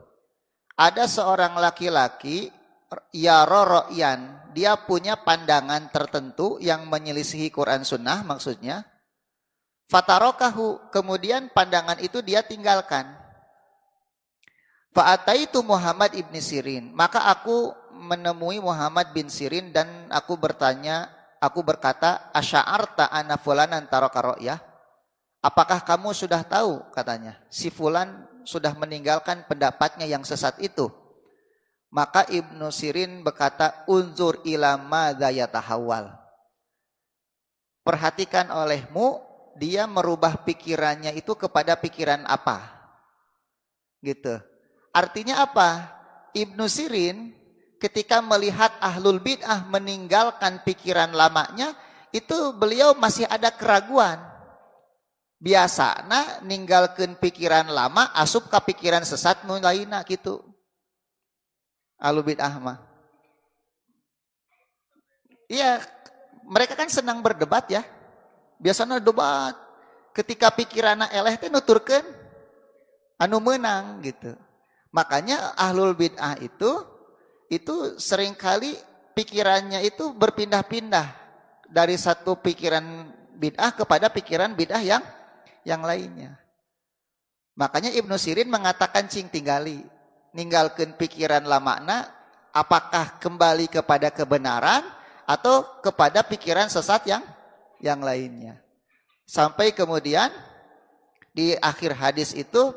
ada seorang laki-laki yaroroyan, dia punya pandangan tertentu yang menyelisihi Quran Sunnah maksudnya. Fatarokahu, kemudian pandangan itu dia tinggalkan. Fa'ataitu Muhammad ibn Sirin, maka aku menemui Muhammad bin Sirin dan aku berkata, asya'arta anna fulanan taraka ra'yah, apakah kamu sudah tahu, katanya, si fulan sudah meninggalkan pendapatnya yang sesat itu. Maka Ibnu Sirin berkata, unzur ila madza yatahawwal, perhatikan olehmu, dia merubah pikirannya itu kepada pikiran apa? Gitu. Artinya apa? Ibnu Sirin ketika melihat ahlul bid'ah meninggalkan pikiran lamanya, itu beliau masih ada keraguan. Biasana ninggalkeun pikiran lama asup ke pikiran sesat nu lainna gitu. Ahlul bid'ah mah. Iya, mereka kan senang berdebat ya. Biasanya debat ketika pikiranna eleh teh nuturkeun anu menang gitu. Makanya ahlul bid'ah itu seringkali pikirannya itu berpindah-pindah dari satu pikiran bid'ah kepada pikiran bid'ah yang lainnya. Makanya Ibnu Sirin mengatakan cing tinggali, ninggalkeun pikiran lamana, apakah kembali kepada kebenaran atau kepada pikiran sesat yang lainnya. Sampai kemudian di akhir hadis itu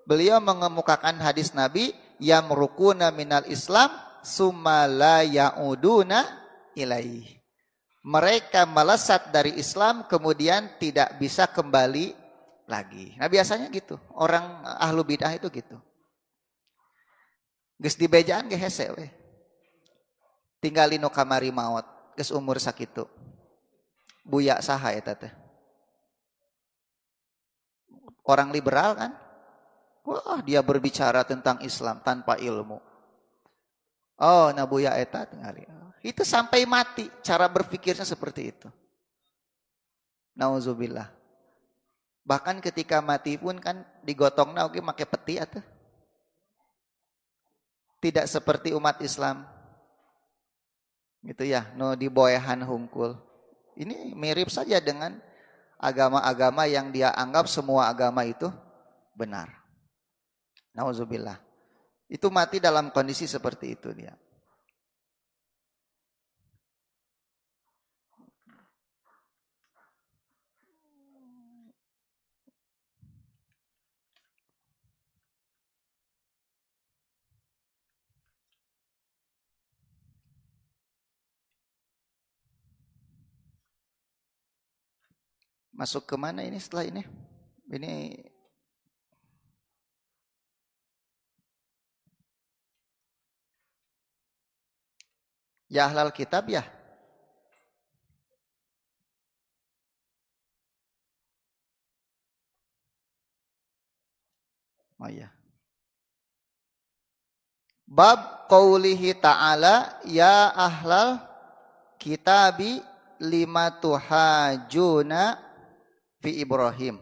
beliau mengemukakan hadis Nabi, yamrukuna minal Islam summa la yauduna ilaih. Mereka melesat dari Islam kemudian tidak bisa kembali lagi. Nah, biasanya gitu. Orang ahlu bid'ah itu gitu. Geus dibejaan ge hese we. Tinggali nu kamari maot, geus umur sakitu. Buya saha eta teh? Orang liberal kan? Wah, dia berbicara tentang Islam tanpa ilmu. Oh, nah buya eta tinggali. Itu sampai mati cara berpikirnya seperti itu. Nauzubillah. Bahkan ketika mati pun kan digotongna oge make peti atuh. Tidak seperti umat Islam. Gitu ya, no diboehan hungkul. Ini mirip saja dengan agama-agama yang dia anggap semua agama itu benar. Nauzubillah. Itu mati dalam kondisi seperti itu dia. Masuk ke mana ini setelah ini? Ini ya ahlal kitab ya. Oh ya. Bab qaulihi ta'ala ya ahlal kitabi lima tuhajuna fi Ibrahim.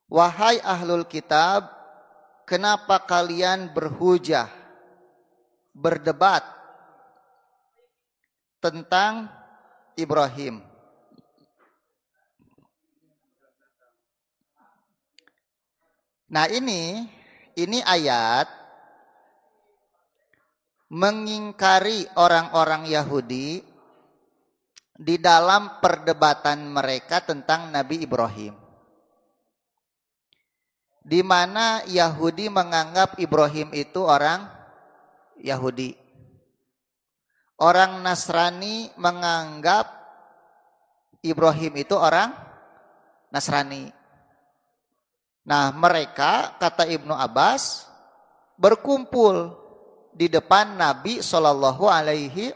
Wahai ahlul kitab, kenapa kalian berhujah, berdebat tentang Ibrahim? Nah ini ayat mengingkari orang-orang Yahudi di dalam perdebatan mereka tentang Nabi Ibrahim. Di mana Yahudi menganggap Ibrahim itu orang Yahudi. Orang Nasrani menganggap Ibrahim itu orang Nasrani. Nah mereka, kata Ibnu Abbas, berkumpul di depan Nabi Shallallahu Alaihi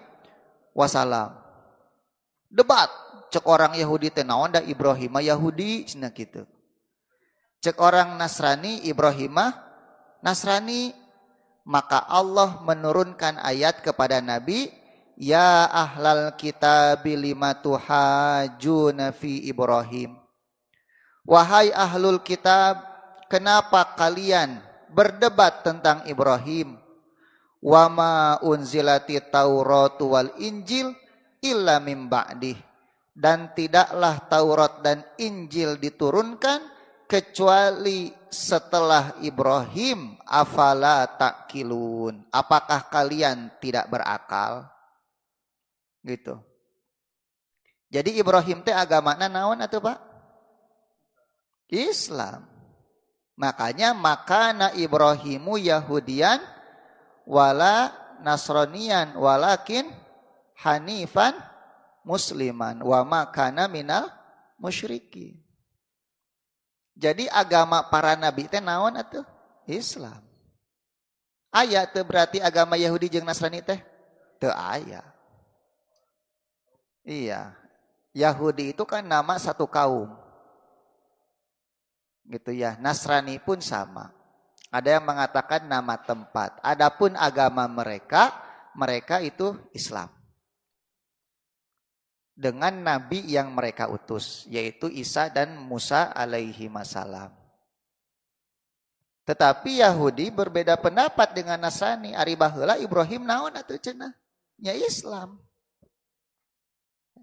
Wasallam. Debat, cek orang Yahudi tenawan da Ibrahim Yahudi, cina gitu. Cek orang Nasrani Ibrahim Nasrani. Maka Allah menurunkan ayat kepada Nabi, ya ahlal kitabi lima tuhajuna fi Ibrahim. Wahai ahlul kitab, kenapa kalian berdebat tentang Ibrahim? Wa ma unzilati Tauratu wal Injil illa mim ba'dih. Dan tidaklah Taurat dan Injil diturunkan kecuali setelah Ibrahim. Afala ta'qilun. Apakah kalian tidak berakal? Gitu. Jadi Ibrahim teh agamana naon atuh Pak? Islam. Makanya makana Ibrahimu Yahudian wala Nasranian walakin hanifan musliman wa makana minal musyrikin. Jadi agama para nabi teh naon atuh? Islam. Aya teu berarti agama Yahudi jeung Nasrani teh? Teu aya. Iya. Yahudi itu kan nama satu kaum. Gitu ya. Nasrani pun sama. Ada yang mengatakan nama tempat. Adapun agama mereka itu Islam. Dengan nabi yang mereka utus, yaitu Isa dan Musa alaihi wassalam. Tetapi Yahudi berbeda pendapat dengan Nasrani. Ari baheula Ibrahim naon atuh cenah? Nya Islam.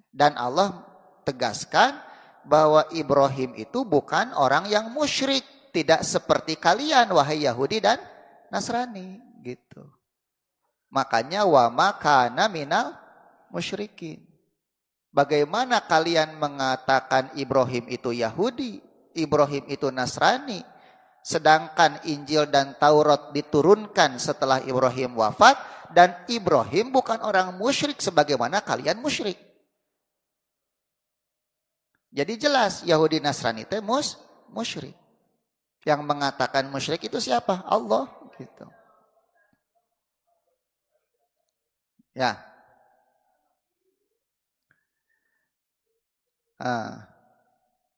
Dan Allah tegaskan bahwa Ibrahim itu bukan orang yang musyrik, tidak seperti kalian wahai Yahudi dan Nasrani gitu. Makanya wa ma kana minal musyrikin. Bagaimana kalian mengatakan Ibrahim itu Yahudi, Ibrahim itu Nasrani, sedangkan Injil dan Taurat diturunkan setelah Ibrahim wafat dan Ibrahim bukan orang musyrik sebagaimana kalian musyrik. Jadi jelas Yahudi Nasrani itu musyrik. Yang mengatakan musyrik itu siapa? Allah gitu. Ya.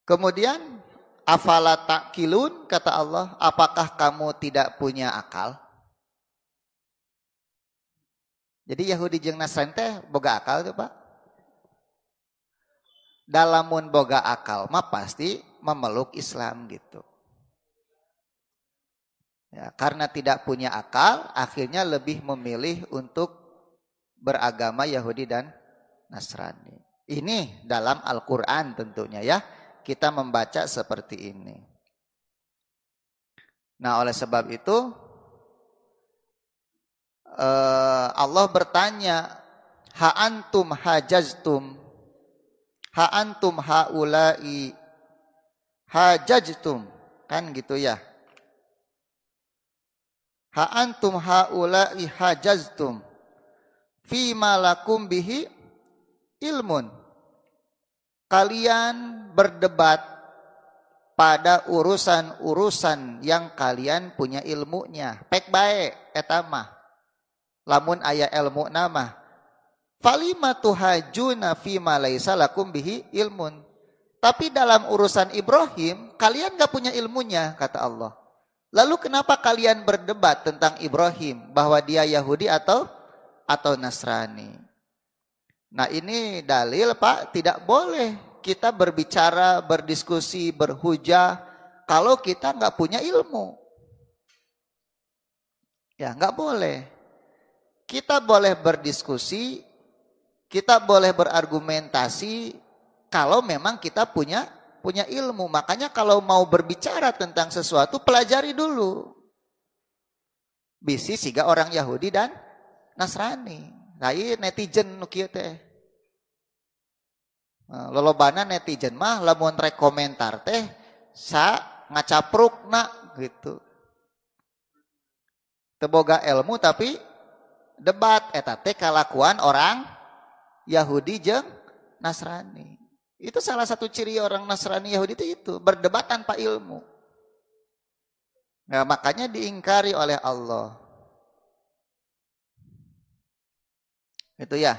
Kemudian afala ta'qilun, kata Allah, apakah kamu tidak punya akal? Jadi Yahudi jeung Nasrani teh boga akal tuh Pak. Dalamun boga akal mah pasti memeluk Islam gitu. Ya, karena tidak punya akal, akhirnya lebih memilih untuk beragama Yahudi dan Nasrani. Ini dalam Al-Quran tentunya ya, kita membaca seperti ini. Nah oleh sebab itu Allah bertanya, ha antum hajaztum, ha antum haulai hajajtum, kan gitu ya. Ha antum haulai hajaztum fima lakum bihi ilmun. Kalian berdebat pada urusan-urusan yang kalian punya ilmunya. Pek bae eta mah. Lamun aya ilmu nama. Falima tuhajuna fima laisa lakum bihi ilmun. Tapi dalam urusan Ibrahim kalian gak punya ilmunya, kata Allah. Lalu kenapa kalian berdebat tentang Ibrahim bahwa dia Yahudi atau Nasrani? Nah ini dalil Pak, tidak boleh kita berbicara, berdiskusi, berhujah kalau kita nggak punya ilmu. Ya nggak boleh. Kita boleh berdiskusi, kita boleh berargumentasi kalau memang kita punya ilmu. Makanya kalau mau berbicara tentang sesuatu, pelajari dulu. Bisi siga orang Yahudi dan Nasrani. Lain netizen nu kieu teh. Lolobana netizen mah lamun rek komentar teh sa ngacaprukna gitu. Teu boga ilmu tapi debat eta teh kalakuan orang Yahudi jeung Nasrani. Itu salah satu ciri orang Nasrani Yahudi itu berdebat tanpa ilmu. Nah, makanya diingkari oleh Allah. Itu ya.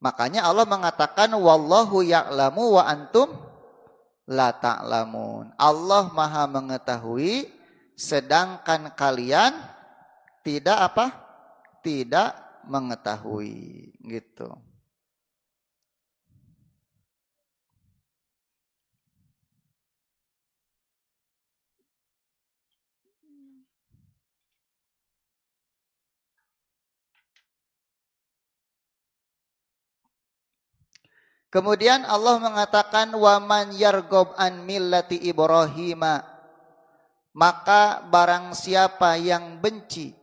Makanya Allah mengatakan wallahu ya'lamu wa antum la ta'lamun. Allah Maha mengetahui sedangkan kalian tidak apa? Tidak mengetahui gitu. Kemudian Allah mengatakan waman yargob an millati Ibrahim, maka barang siapa yang benci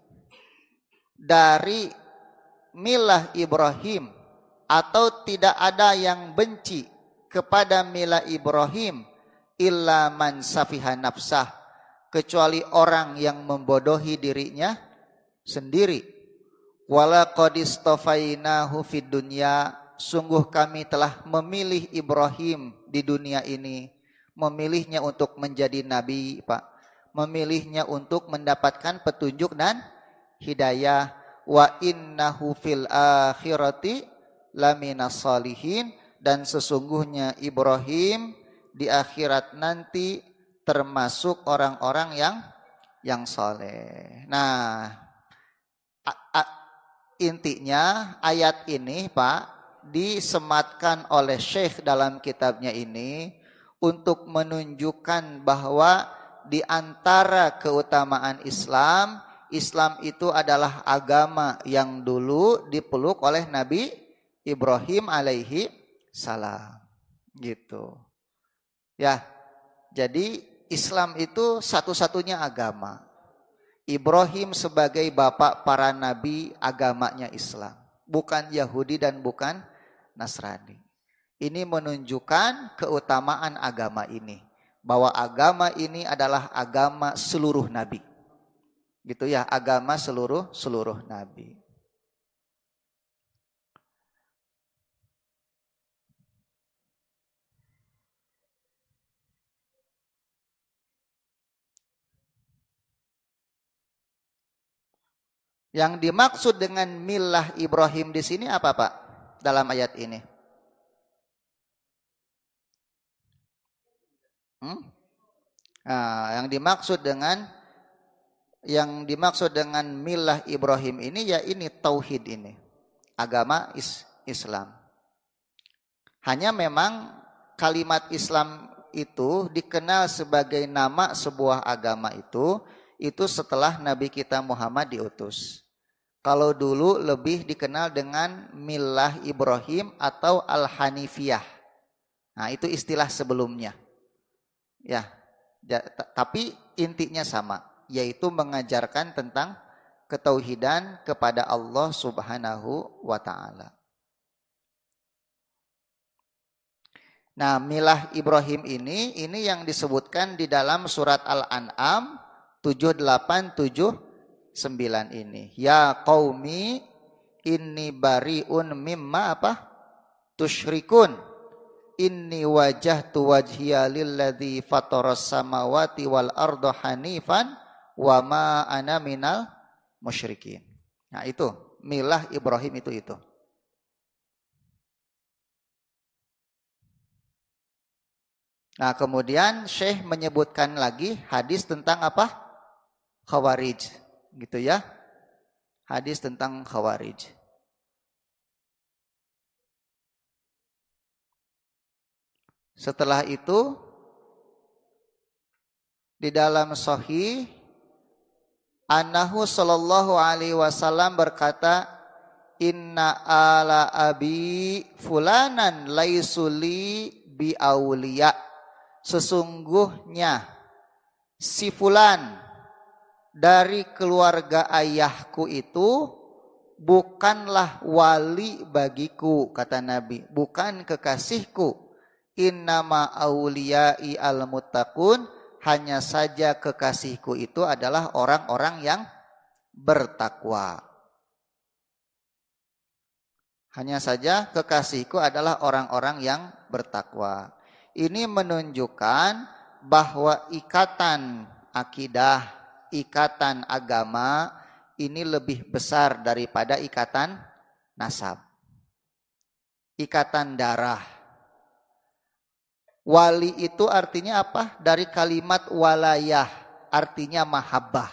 dari milah Ibrahim atau tidak ada yang benci kepada milah Ibrahim illa man safiha nafsah, kecuali orang yang membodohi dirinya sendiri. Wala qad istafainahu fid dunya, sungguh kami telah memilih Ibrahim di dunia ini, memilihnya untuk menjadi nabi, Pak, memilihnya untuk mendapatkan petunjuk dan hidayah. Wa innahu fil akhirati laminas salihin, dan sesungguhnya Ibrahim di akhirat nanti termasuk orang-orang yang saleh. Nah, intinya ayat ini Pak disematkan oleh Syekh dalam kitabnya ini untuk menunjukkan bahwa di antara keutamaan Islam, Islam itu adalah agama yang dulu dipeluk oleh Nabi Ibrahim alaihi salam. Gitu. Ya. Jadi Islam itu satu-satunya agama. Ibrahim sebagai bapak para nabi, agamanya Islam, bukan Yahudi dan bukan Nasrani. Ini menunjukkan keutamaan agama ini, bahwa agama ini adalah agama seluruh nabi. Gitu ya, agama seluruh nabi. Yang dimaksud dengan milah Ibrahim di sini apa Pak dalam ayat ini? Nah, yang dimaksud dengan milah Ibrahim ini ya ini tauhid ini, agama Islam. Hanya memang kalimat Islam itu dikenal sebagai nama sebuah agama itu setelah Nabi kita Muhammad diutus. Kalau dulu lebih dikenal dengan milah Ibrahim atau Al-Hanifiyah. Nah, itu istilah sebelumnya. Ya, tapi intinya sama, yaitu mengajarkan tentang ketauhidan kepada Allah Subhanahu wa taala. Nah, milah Ibrahim ini yang disebutkan di dalam surat Al-An'am 7879 ini. Ya qaumi inni bariun mimma apa? Tusyrikun. Inni wajahtu wajhiya lilladzi fataras samawati wal arda hanifan wa ma ana minal musyrikin. Nah, itu milah Ibrahim itu. Nah, kemudian Syekh menyebutkan lagi hadis tentang apa? Khawarij, gitu ya. Hadis tentang Khawarij. Setelah itu di dalam Sahih annahu sallallahu alaihi wasallam berkata, inna ala abi fulanan laisuli bi auliya. Sesungguhnya si fulan dari keluarga ayahku itu bukanlah wali bagiku, kata Nabi, bukan kekasihku. Innama auliyai al-muttaqun, hanya saja kekasihku itu adalah orang-orang yang bertakwa. Hanya saja kekasihku adalah orang-orang yang bertakwa. Ini menunjukkan bahwa ikatan akidah, ikatan agama ini lebih besar daripada ikatan nasab, ikatan darah. Wali itu artinya apa? Dari kalimat walayah, artinya mahabbah.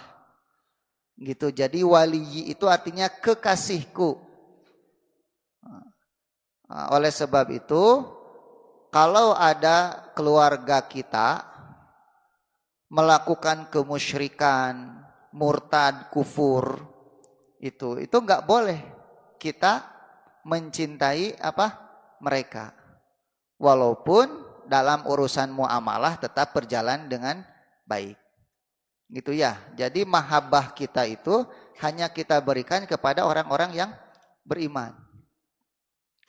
Gitu. Jadi wali itu artinya kekasihku. Oleh sebab itu, kalau ada keluarga kita melakukan kemusyrikan, murtad, kufur, itu enggak boleh kita mencintai apa? Mereka. Walaupun dalam urusan muamalah tetap berjalan dengan baik. Gitu ya. Jadi mahabbah kita itu hanya kita berikan kepada orang-orang yang beriman.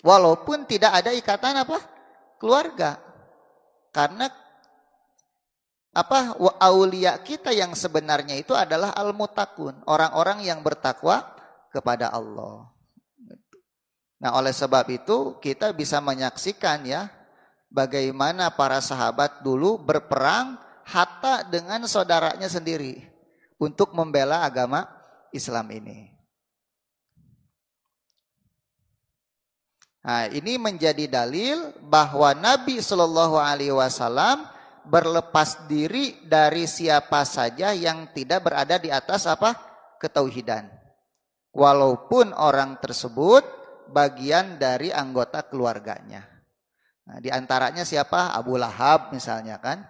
Walaupun tidak ada ikatan apa? Keluarga. Karena apa? Aulia kita yang sebenarnya itu adalah al-muttaqun, orang-orang yang bertakwa kepada Allah. Nah, oleh sebab itu kita bisa menyaksikan ya, bagaimana para sahabat dulu berperang hatta dengan saudaranya sendiri untuk membela agama Islam ini. Nah, ini menjadi dalil bahwa Nabi Shallallahu Alaihi Wasallam berlepas diri dari siapa saja yang tidak berada di atas apa? Ketauhidan. Walaupun orang tersebut bagian dari anggota keluarganya. Nah, di antaranya siapa? Abu Lahab misalnya kan.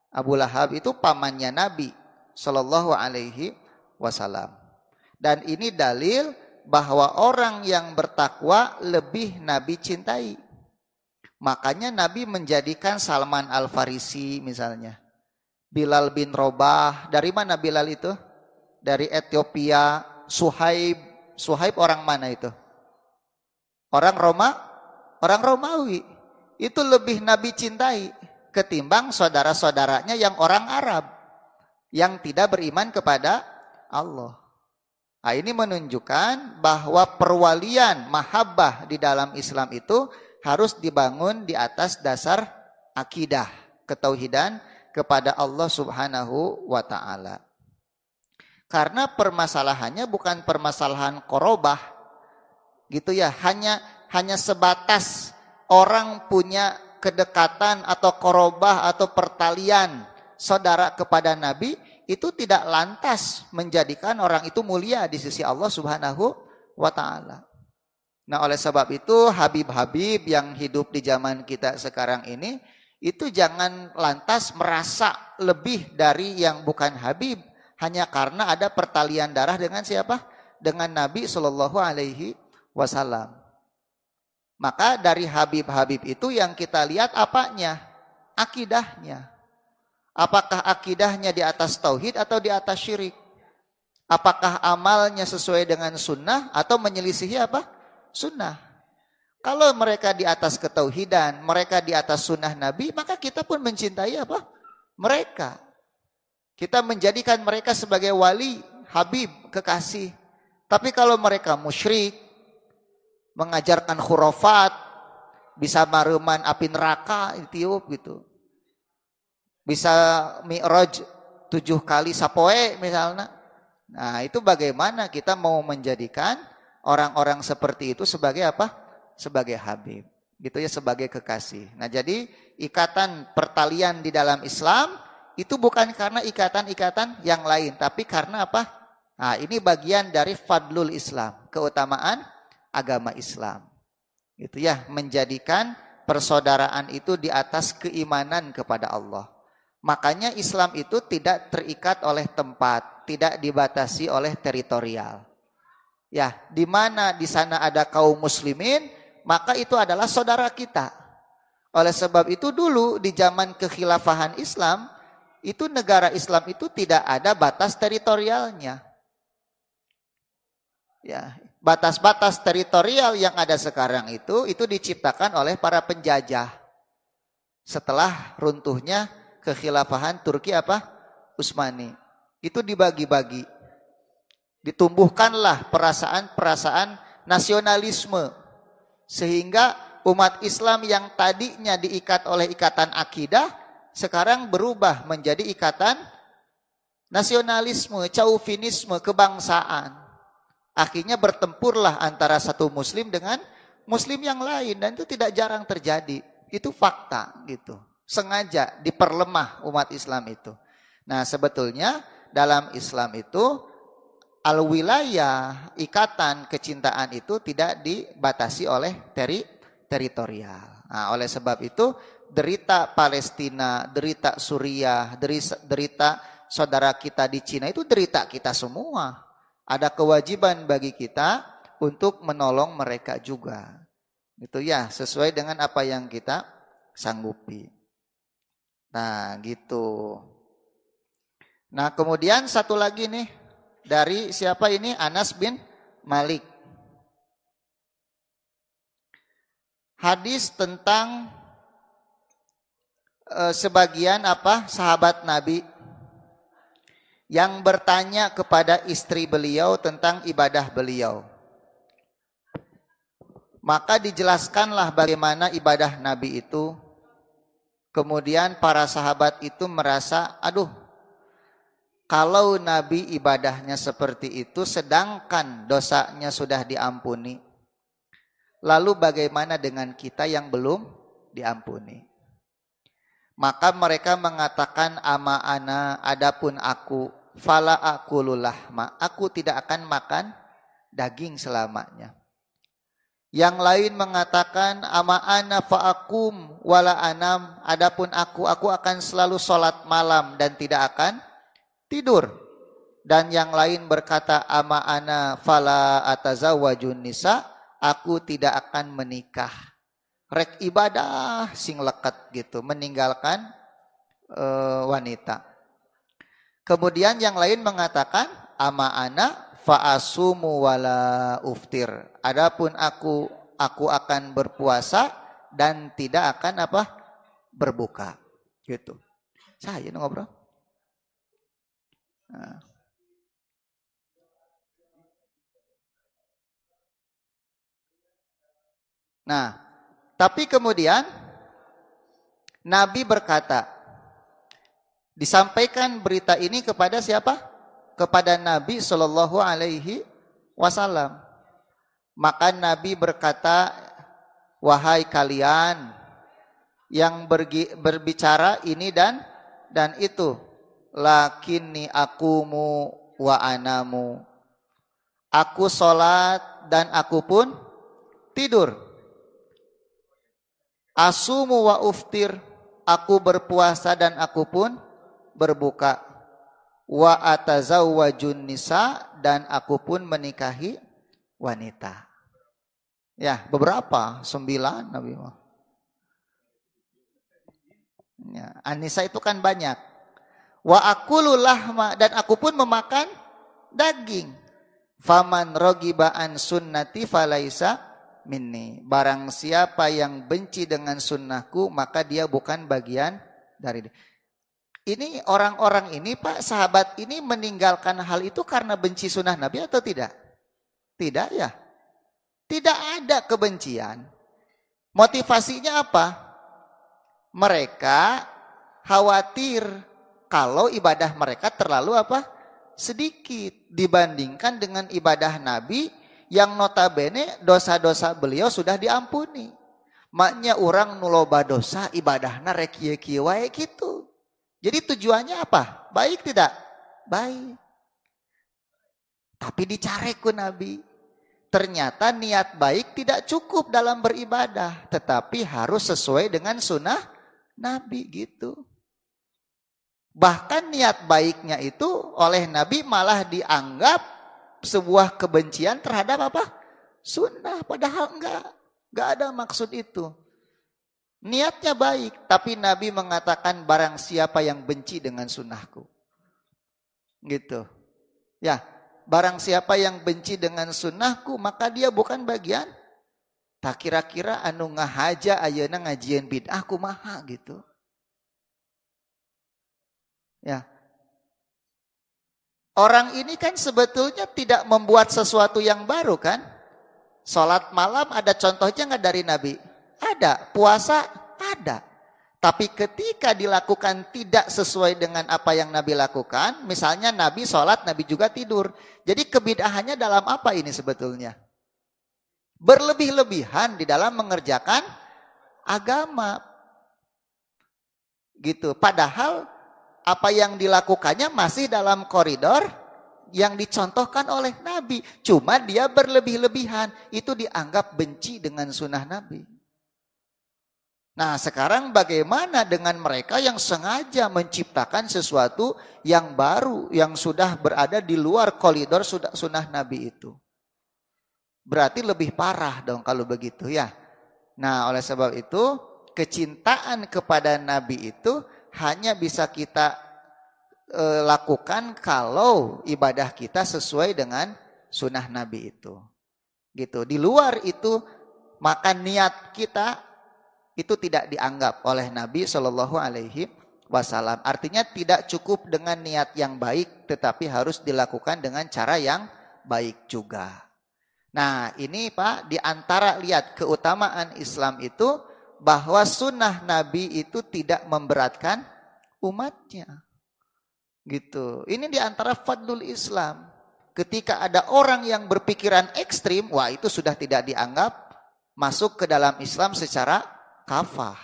Abu Lahab itu pamannya Nabi Shallallahu Alaihi Wasallam. Dan ini dalil bahwa orang yang bertakwa lebih Nabi cintai. Makanya Nabi menjadikan Salman Al-Farisi misalnya. Bilal bin Robah. Dari mana Bilal itu? Dari Ethiopia. Suhaib orang mana itu? Orang Romawi. Itu lebih Nabi cintai ketimbang saudara-saudaranya yang orang Arab yang tidak beriman kepada Allah. Nah, ini menunjukkan bahwa perwalian mahabbah di dalam Islam itu harus dibangun di atas dasar akidah, ketauhidan kepada Allah Subhanahu wa taala. Karena permasalahannya bukan permasalahan korobah gitu ya, hanya sebatas orang punya kedekatan atau korobah atau pertalian saudara kepada Nabi, itu tidak lantas menjadikan orang itu mulia di sisi Allah Subhanahu wa taala. Nah, oleh sebab itu Habib-habib yang hidup di zaman kita sekarang ini itu jangan lantas merasa lebih dari yang bukan Habib hanya karena ada pertalian darah dengan siapa? Dengan Nabi Shallallahu Alaihi Wasallam. Maka dari Habib-habib itu yang kita lihat apanya? Akidahnya. Apakah akidahnya di atas tauhid atau di atas syirik? Apakah amalnya sesuai dengan sunnah atau menyelisihi apa? Sunnah. Kalau mereka di atas ketauhidan, mereka di atas sunnah Nabi, maka kita pun mencintai apa? Mereka. Kita menjadikan mereka sebagai wali, habib, kekasih. Tapi kalau mereka musyrik, mengajarkan khurafat, bisa mareman api neraka, tiup gitu. Bisa mi'raj 7 kali sapoe misalnya. Nah, itu bagaimana kita mau menjadikan orang-orang seperti itu sebagai apa? Sebagai habib. Gitu ya, sebagai kekasih. Nah, jadi ikatan pertalian di dalam Islam itu bukan karena ikatan-ikatan yang lain, tapi karena apa? Nah, ini bagian dari fadlul Islam, keutamaan agama Islam. Itu ya, menjadikan persaudaraan itu di atas keimanan kepada Allah. Makanya Islam itu tidak terikat oleh tempat, tidak dibatasi oleh teritorial. Ya, di mana di sana ada kaum muslimin, maka itu adalah saudara kita. Oleh sebab itu dulu di zaman kekhilafahan Islam, itu negara Islam itu tidak ada batas teritorialnya. Ya, batas-batas teritorial yang ada sekarang itu diciptakan oleh para penjajah. Setelah runtuhnya kekhilafahan Turki Utsmani. Itu dibagi-bagi. Ditumbuhkanlah perasaan-perasaan nasionalisme. Sehingga umat Islam yang tadinya diikat oleh ikatan akidah, sekarang berubah menjadi ikatan nasionalisme, chauvinisme, kebangsaan. Akhirnya bertempurlah antara satu muslim dengan muslim yang lain, dan itu tidak jarang terjadi. Itu fakta gitu. Sengaja diperlemah umat Islam itu. Nah, sebetulnya dalam Islam itu al-wilayah, ikatan kecintaan itu tidak dibatasi oleh teritorial. Nah, oleh sebab itu derita Palestina, derita Suriah, derita saudara kita di Cina itu derita kita semua. Ada kewajiban bagi kita untuk menolong mereka juga. Itu ya, sesuai dengan apa yang kita sanggupi. Nah, gitu. Nah, kemudian satu lagi nih, dari siapa ini? Anas bin Malik. Hadis tentang sebagian sahabat Nabi yang bertanya kepada istri beliau tentang ibadah beliau. Maka dijelaskanlah bagaimana ibadah Nabi itu. Kemudian para sahabat itu merasa, aduh, kalau Nabi ibadahnya seperti itu sedangkan dosanya sudah diampuni, lalu bagaimana dengan kita yang belum diampuni? Maka mereka mengatakan, ama ana, adapun aku, fala akulul lahma, aku tidak akan makan daging selamanya. Yang lain mengatakan, ama ana fa'akum wala anam, adapun aku akan selalu sholat malam dan tidak akan tidur. Dan yang lain berkata, ama ana fala atazawwajun nisa, aku tidak akan menikah. Rek ibadah sing leket gitu, meninggalkan wanita. Kemudian yang lain mengatakan, ama ana fa'asumu wala uftir. Adapun aku akan berpuasa dan tidak akan berbuka. Gitu. Saya ngobrol. Nah, tapi kemudian Nabi berkata, disampaikan berita ini kepada siapa? Kepada Nabi Shallallahu Alaihi Wasallam. Maka Nabi berkata, wahai kalian yang berbicara ini dan itu, lakinni akumu wa anamu. Aku sholat dan aku pun tidur. Asumu wa uftir. Aku berpuasa dan aku pun berbuka. Wa atazawwajun nisa, dan aku pun menikahi wanita. Ya, beberapa, 9 Nabi. Ya, An-Nisa itu kan banyak. Wa akulul lahma, dan aku pun memakan daging. Faman rogiba an sunnati falaisa minni. Barang siapa yang benci dengan sunnahku, maka dia bukan bagian dari dia. Ini orang-orang ini, Pak, sahabat ini meninggalkan hal itu karena benci sunnah Nabi atau tidak? Tidak ya. Tidak ada kebencian. Motivasinya apa? Mereka khawatir kalau ibadah mereka terlalu sedikit dibandingkan dengan ibadah Nabi yang notabene dosa-dosa beliau sudah diampuni. Maknya orang nuloba dosa ibadahna rek kieu-kieu wae gitu. Jadi tujuannya apa? Baik tidak? Baik. Tapi dicari ku Nabi. Ternyata niat baik tidak cukup dalam beribadah. Tetapi harus sesuai dengan sunnah Nabi gitu. Bahkan niat baiknya itu oleh Nabi malah dianggap sebuah kebencian terhadap apa? Sunnah. Padahal enggak ada maksud itu. Niatnya baik, tapi Nabi mengatakan barang siapa yang benci dengan sunnahku. Gitu. Ya, barang siapa yang benci dengan sunnahku, maka dia bukan bagian. Tak kira-kira anu ngahaja ayeuna ngajieun bid'ah kumaha gitu. Ya. Orang ini kan sebetulnya tidak membuat sesuatu yang baru kan? Salat malam ada contohnya enggak dari Nabi? Ada. Puasa ada. Tapi ketika dilakukan tidak sesuai dengan apa yang Nabi lakukan, misalnya Nabi sholat, Nabi juga tidur. Jadi kebid'ahannya dalam apa ini sebetulnya? Berlebih-lebihan di dalam mengerjakan agama. Gitu. Padahal apa yang dilakukannya masih dalam koridor yang dicontohkan oleh Nabi. Cuma dia berlebih-lebihan. Itu dianggap benci dengan sunnah Nabi. Nah sekarang bagaimana dengan mereka yang sengaja menciptakan sesuatu yang baru, yang sudah berada di luar koridor sunnah Nabi itu. Berarti lebih parah dong kalau begitu ya. Nah oleh sebab itu kecintaan kepada Nabi itu hanya bisa kita lakukan kalau ibadah kita sesuai dengan sunnah Nabi itu. Gitu. Di luar itu maka niat kita itu tidak dianggap oleh Nabi Shallallahu Alaihi Wasallam. Artinya tidak cukup dengan niat yang baik, tetapi harus dilakukan dengan cara yang baik juga. Nah ini Pak, diantara lihat keutamaan Islam itu bahwa sunnah Nabi itu tidak memberatkan umatnya. Gitu. Ini diantara fadlul Islam. Ketika ada orang yang berpikiran ekstrim, wah itu sudah tidak dianggap masuk ke dalam Islam secara kafah,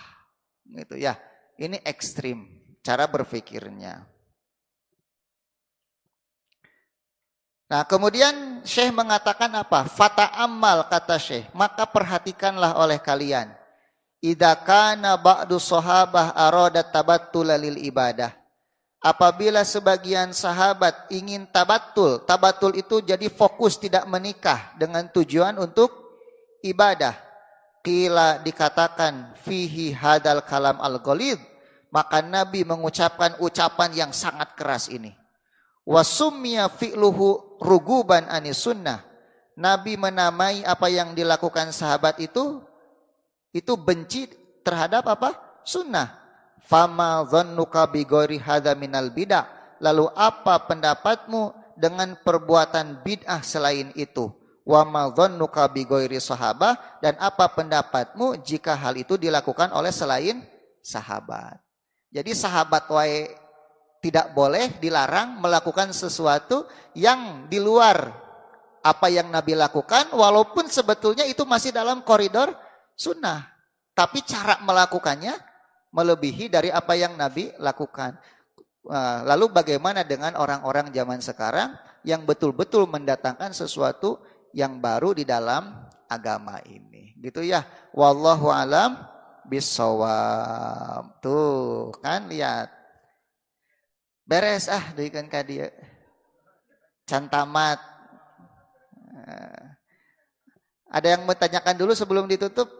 gitu ya. Ini ekstrim cara berpikirnya. Nah kemudian Syekh mengatakan apa? Fata'ammal kata Syekh, maka perhatikanlah oleh kalian. Idza kana ba'du sahabah aradat tabattul lil ibadah. Apabila sebagian sahabat ingin tabattul, tabattul itu jadi fokus tidak menikah dengan tujuan untuk ibadah. Qila dikatakan fihi hadal kalam al-ghalidh, maka Nabi mengucapkan ucapan yang sangat keras ini. Wasummiya fi'luhu ruguban anis sunnah. Nabi menamai apa yang dilakukan sahabat itu benci terhadap apa? Sunnah. Fama dhannuka bi ghairi hadza minal bid'ah. Lalu apa pendapatmu dengan perbuatan bid'ah selain itu? Wa ma dhannuka bi ghairi sahabah, dan apa pendapatmu jika hal itu dilakukan oleh selain sahabat. Jadi sahabat wae tidak boleh, dilarang melakukan sesuatu yang di luar apa yang Nabi lakukan, walaupun sebetulnya itu masih dalam koridor sunnah. Tapi cara melakukannya melebihi dari apa yang Nabi lakukan. Lalu bagaimana dengan orang-orang zaman sekarang yang betul-betul mendatangkan sesuatu yang baru di dalam agama ini, gitu ya. Wallahu alam bisawab. Tuh kan lihat, beres deukeun ka dieu can tamat. Ada yang bertanyakan dulu sebelum ditutup?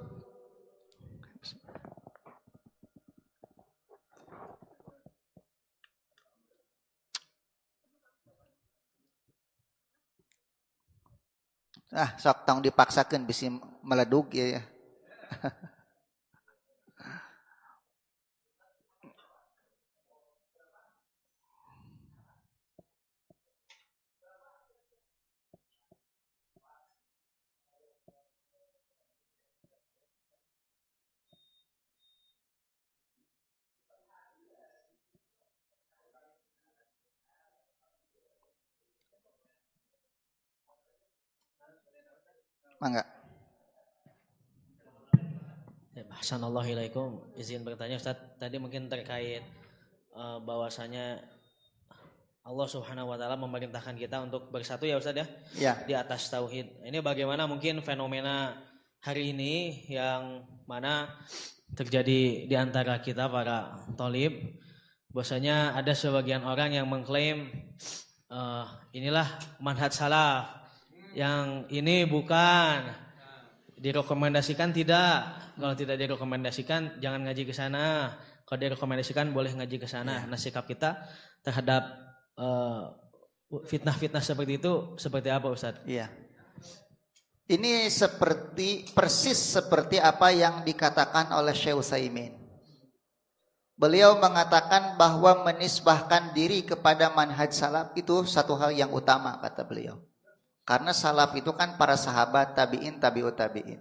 Sok tong dipaksakeun bisi meledug ya. Mangga. Assalamualaikum, izin bertanya Ustaz, tadi mungkin terkait bahwasanya Allah Subhanahu wa taala memerintahkan kita untuk bersatu ya Ustaz ya. Ya. Di atas tauhid. Ini bagaimana mungkin fenomena hari ini yang mana terjadi di antara kita para thalib, bahwasanya ada sebagian orang yang mengklaim inilah manhaj salaf, yang ini bukan, direkomendasikan tidak, kalau tidak direkomendasikan jangan ngaji ke sana, kalau direkomendasikan boleh ngaji ke sana. Nah, sikap kita terhadap fitnah-fitnah seperti itu seperti apa Ustaz? Iya. Ini persis seperti apa yang dikatakan oleh Syekh Utsaimin. Beliau mengatakan bahwa menisbahkan diri kepada manhaj salaf itu satu hal yang utama, kata beliau. Karena salaf itu kan para sahabat, tabi'in, tabi'ut tabi'in.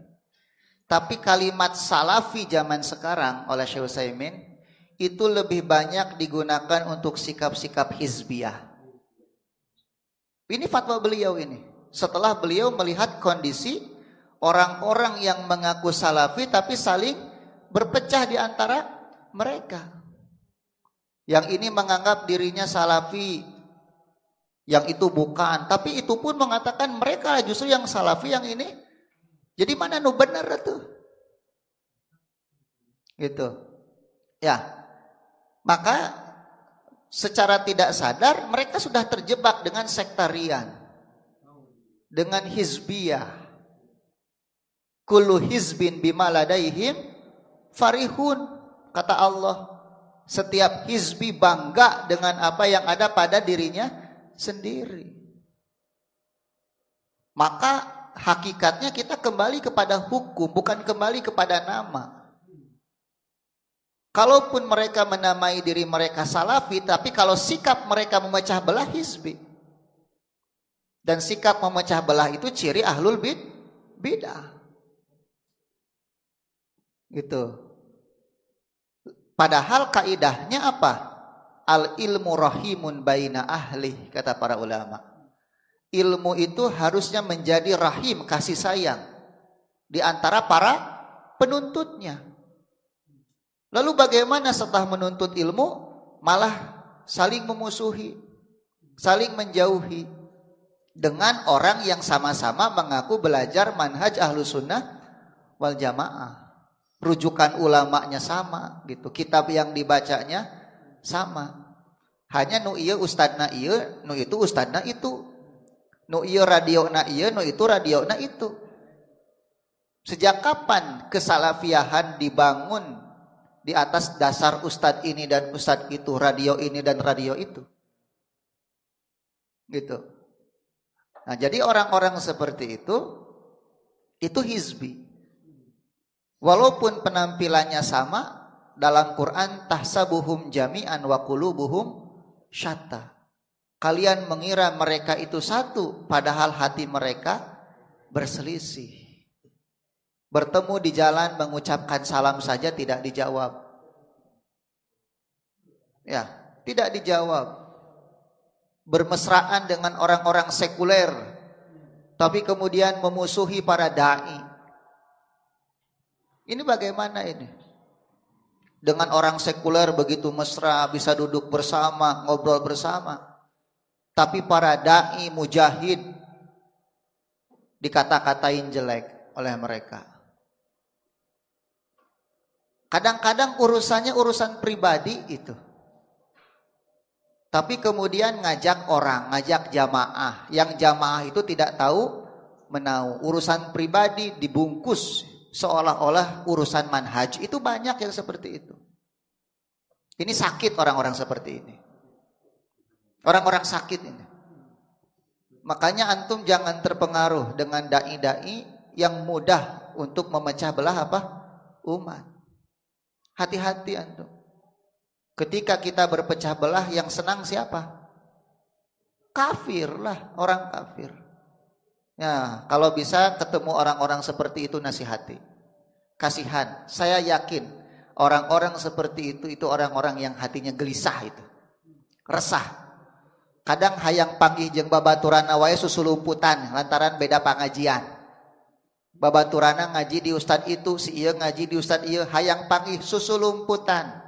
Tapi kalimat salafi zaman sekarang oleh Syekh Utsaimin itu lebih banyak digunakan untuk sikap-sikap hizbiyah. Ini fatwa beliau ini. Setelah beliau melihat kondisi orang-orang yang mengaku salafi tapi saling berpecah di antara mereka. Yang ini menganggap dirinya salafi, yang itu bukan. Tapi itu pun mengatakan mereka justru yang salafi, yang ini. Jadi mana nu bener tuh? Gitu. Ya. Maka secara tidak sadar mereka sudah terjebak dengan sektarian, dengan hizbiyah. Kullu hizbin bima ladaihim farihun, kata Allah. Setiap hizbi bangga dengan apa yang ada pada dirinya sendiri. Maka hakikatnya kita kembali kepada hukum, bukan kembali kepada nama. Kalaupun mereka menamai diri mereka salafi, tapi kalau sikap mereka memecah belah hizbi. Dan sikap memecah belah itu ciri ahlul bid'ah. Gitu. Padahal kaidahnya apa? Al ilmu rahimun baina ahli, kata para ulama. Ilmu itu harusnya menjadi rahim, kasih sayang di antara para penuntutnya. Lalu bagaimana setelah menuntut ilmu malah saling memusuhi, saling menjauhi dengan orang yang sama-sama mengaku belajar manhaj ahlu sunnah wal jamaah. Rujukan ulamanya sama gitu, kitab yang dibacanya sama. Hanya nu ieu ustadna ieu, nu itu ustadna itu. Nu ieu radiona ieu, nu itu radiona itu. Sejak kapan kesalafiahan dibangun di atas dasar ustadz ini dan ustadz itu, radio ini dan radio itu? Gitu. Nah, jadi orang-orang seperti itu hizbi. Walaupun penampilannya sama, dalam Quran tahsabuhum jami'an wa qulubuhum syatta. Kalian mengira mereka itu satu, padahal hati mereka berselisih. Bertemu di jalan mengucapkan salam saja tidak dijawab. Ya, tidak dijawab. Bermesraan dengan orang-orang sekuler, tapi kemudian memusuhi para dai. Ini bagaimana ini? Dengan orang sekuler begitu mesra, bisa duduk bersama, ngobrol bersama. Tapi para dai mujahid dikata-katain jelek oleh mereka. Kadang-kadang urusannya urusan pribadi itu. Tapi kemudian ngajak orang, ngajak jamaah. Yang jamaah itu tidak tahu menahu. Urusan pribadi dibungkus seolah-olah urusan manhaj. Itu banyak yang seperti itu. Ini sakit orang-orang seperti ini. Orang-orang sakit ini. Makanya antum jangan terpengaruh dengan dai-dai yang mudah untuk memecah belah apa? Umat. Hati-hati antum. Ketika kita berpecah belah, yang senang siapa? Kafir lah, orang kafir. Ya, kalau bisa ketemu orang-orang seperti itu nasihati. Kasihan. Saya yakin orang-orang seperti itu orang-orang yang hatinya gelisah itu. Resah. Kadang hayang panggih jeung babaturana wae susulumputan lantaran beda pangajian. Babaturana ngaji di ustad itu, si ieu ngaji di ustad ieu, hayang panggih susulumputan.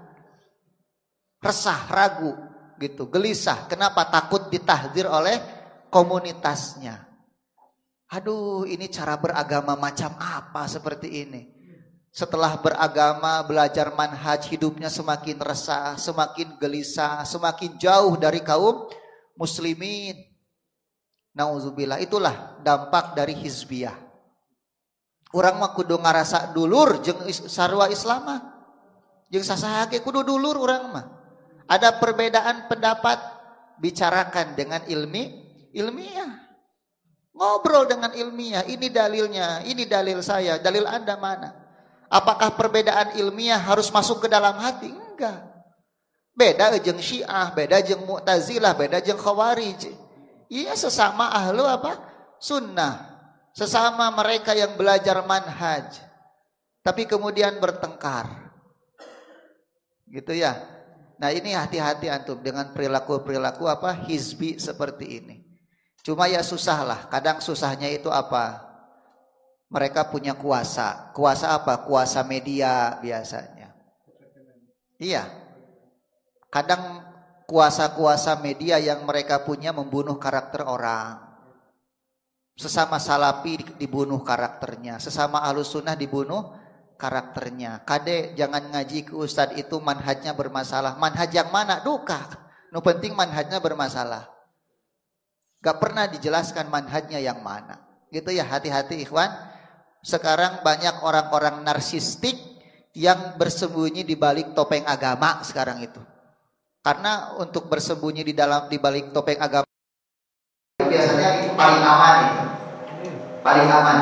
resah, ragu gitu, gelisah. Kenapa? Takut ditahdzir oleh komunitasnya. Aduh, ini cara beragama macam apa seperti ini? Setelah beragama, belajar manhaj, hidupnya semakin resah, semakin gelisah, semakin jauh dari kaum muslimin. Nauzubillah, itulah dampak dari hizbiyah. Urang mah kudu ngarasa dulur jeung sarua Islam mah. Jeung sasaha ge kudu dulur urang mah. Ada perbedaan pendapat, bicarakan dengan ilmiah. Ngobrol dengan ilmiah, ini dalilnya, ini dalil saya, dalil Anda mana? Apakah perbedaan ilmiah harus masuk ke dalam hati? Enggak. Beda jeung Syiah, beda jeung Mu'tazilah, beda jeung Khawarij. Iya, sesama ahlu apa? Sunnah. Sesama mereka yang belajar manhaj. Tapi kemudian bertengkar. Gitu ya. Nah, ini hati-hati antum dengan perilaku-perilaku apa? Hizbi seperti ini. Cuma ya susah lah. Kadang susahnya itu apa? Mereka punya kuasa. Kuasa apa? Kuasa media biasanya. Iya. Kadang kuasa-kuasa media yang mereka punya membunuh karakter orang. Sesama salafi dibunuh karakternya. Sesama ahlus sunnah dibunuh karakternya. Kade jangan ngaji ke ustadz itu manhajnya bermasalah. Manhaj yang mana? Duka. Nu penting manhajnya bermasalah. Gak pernah dijelaskan manhajnya yang mana. Gitu ya, hati-hati ikhwan. Sekarang banyak orang-orang narsistik yang bersembunyi di balik topeng agama sekarang itu. Karena untuk bersembunyi di balik topeng agama biasanya itu paling aman itu. Paling aman.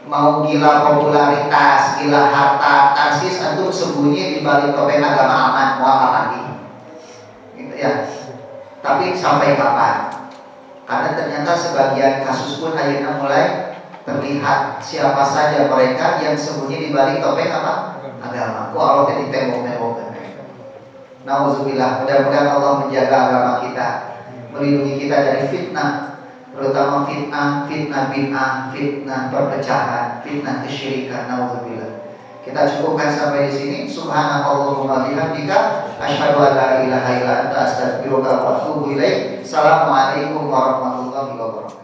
Mau gila popularitas, gila harta, narsis, antum sembunyi di balik topeng agama aman, mau apa lagi? Gitu ya. Tapi sampai kapan? Karena ternyata sebagian kasus pun akhirnya mulai terlihat siapa saja mereka yang sembunyi di balik topeng apa? Agama. Kok Allah jadi tembok-tembok. Nauzubillah. Mudah-mudahan Allah menjaga agama kita, melindungi kita dari fitnah, terutama fitnah bid'ah, fitnah perpecahan, fitnah kesyirikan. Nauzubillah. Kita cukupkan sampai di sini. Subhanakallahumma bihamdika asyhadu an la ilaha illa anta astaghfiruka wa atubu ilaik. Assalamualaikum warahmatullahi wabarakatuh.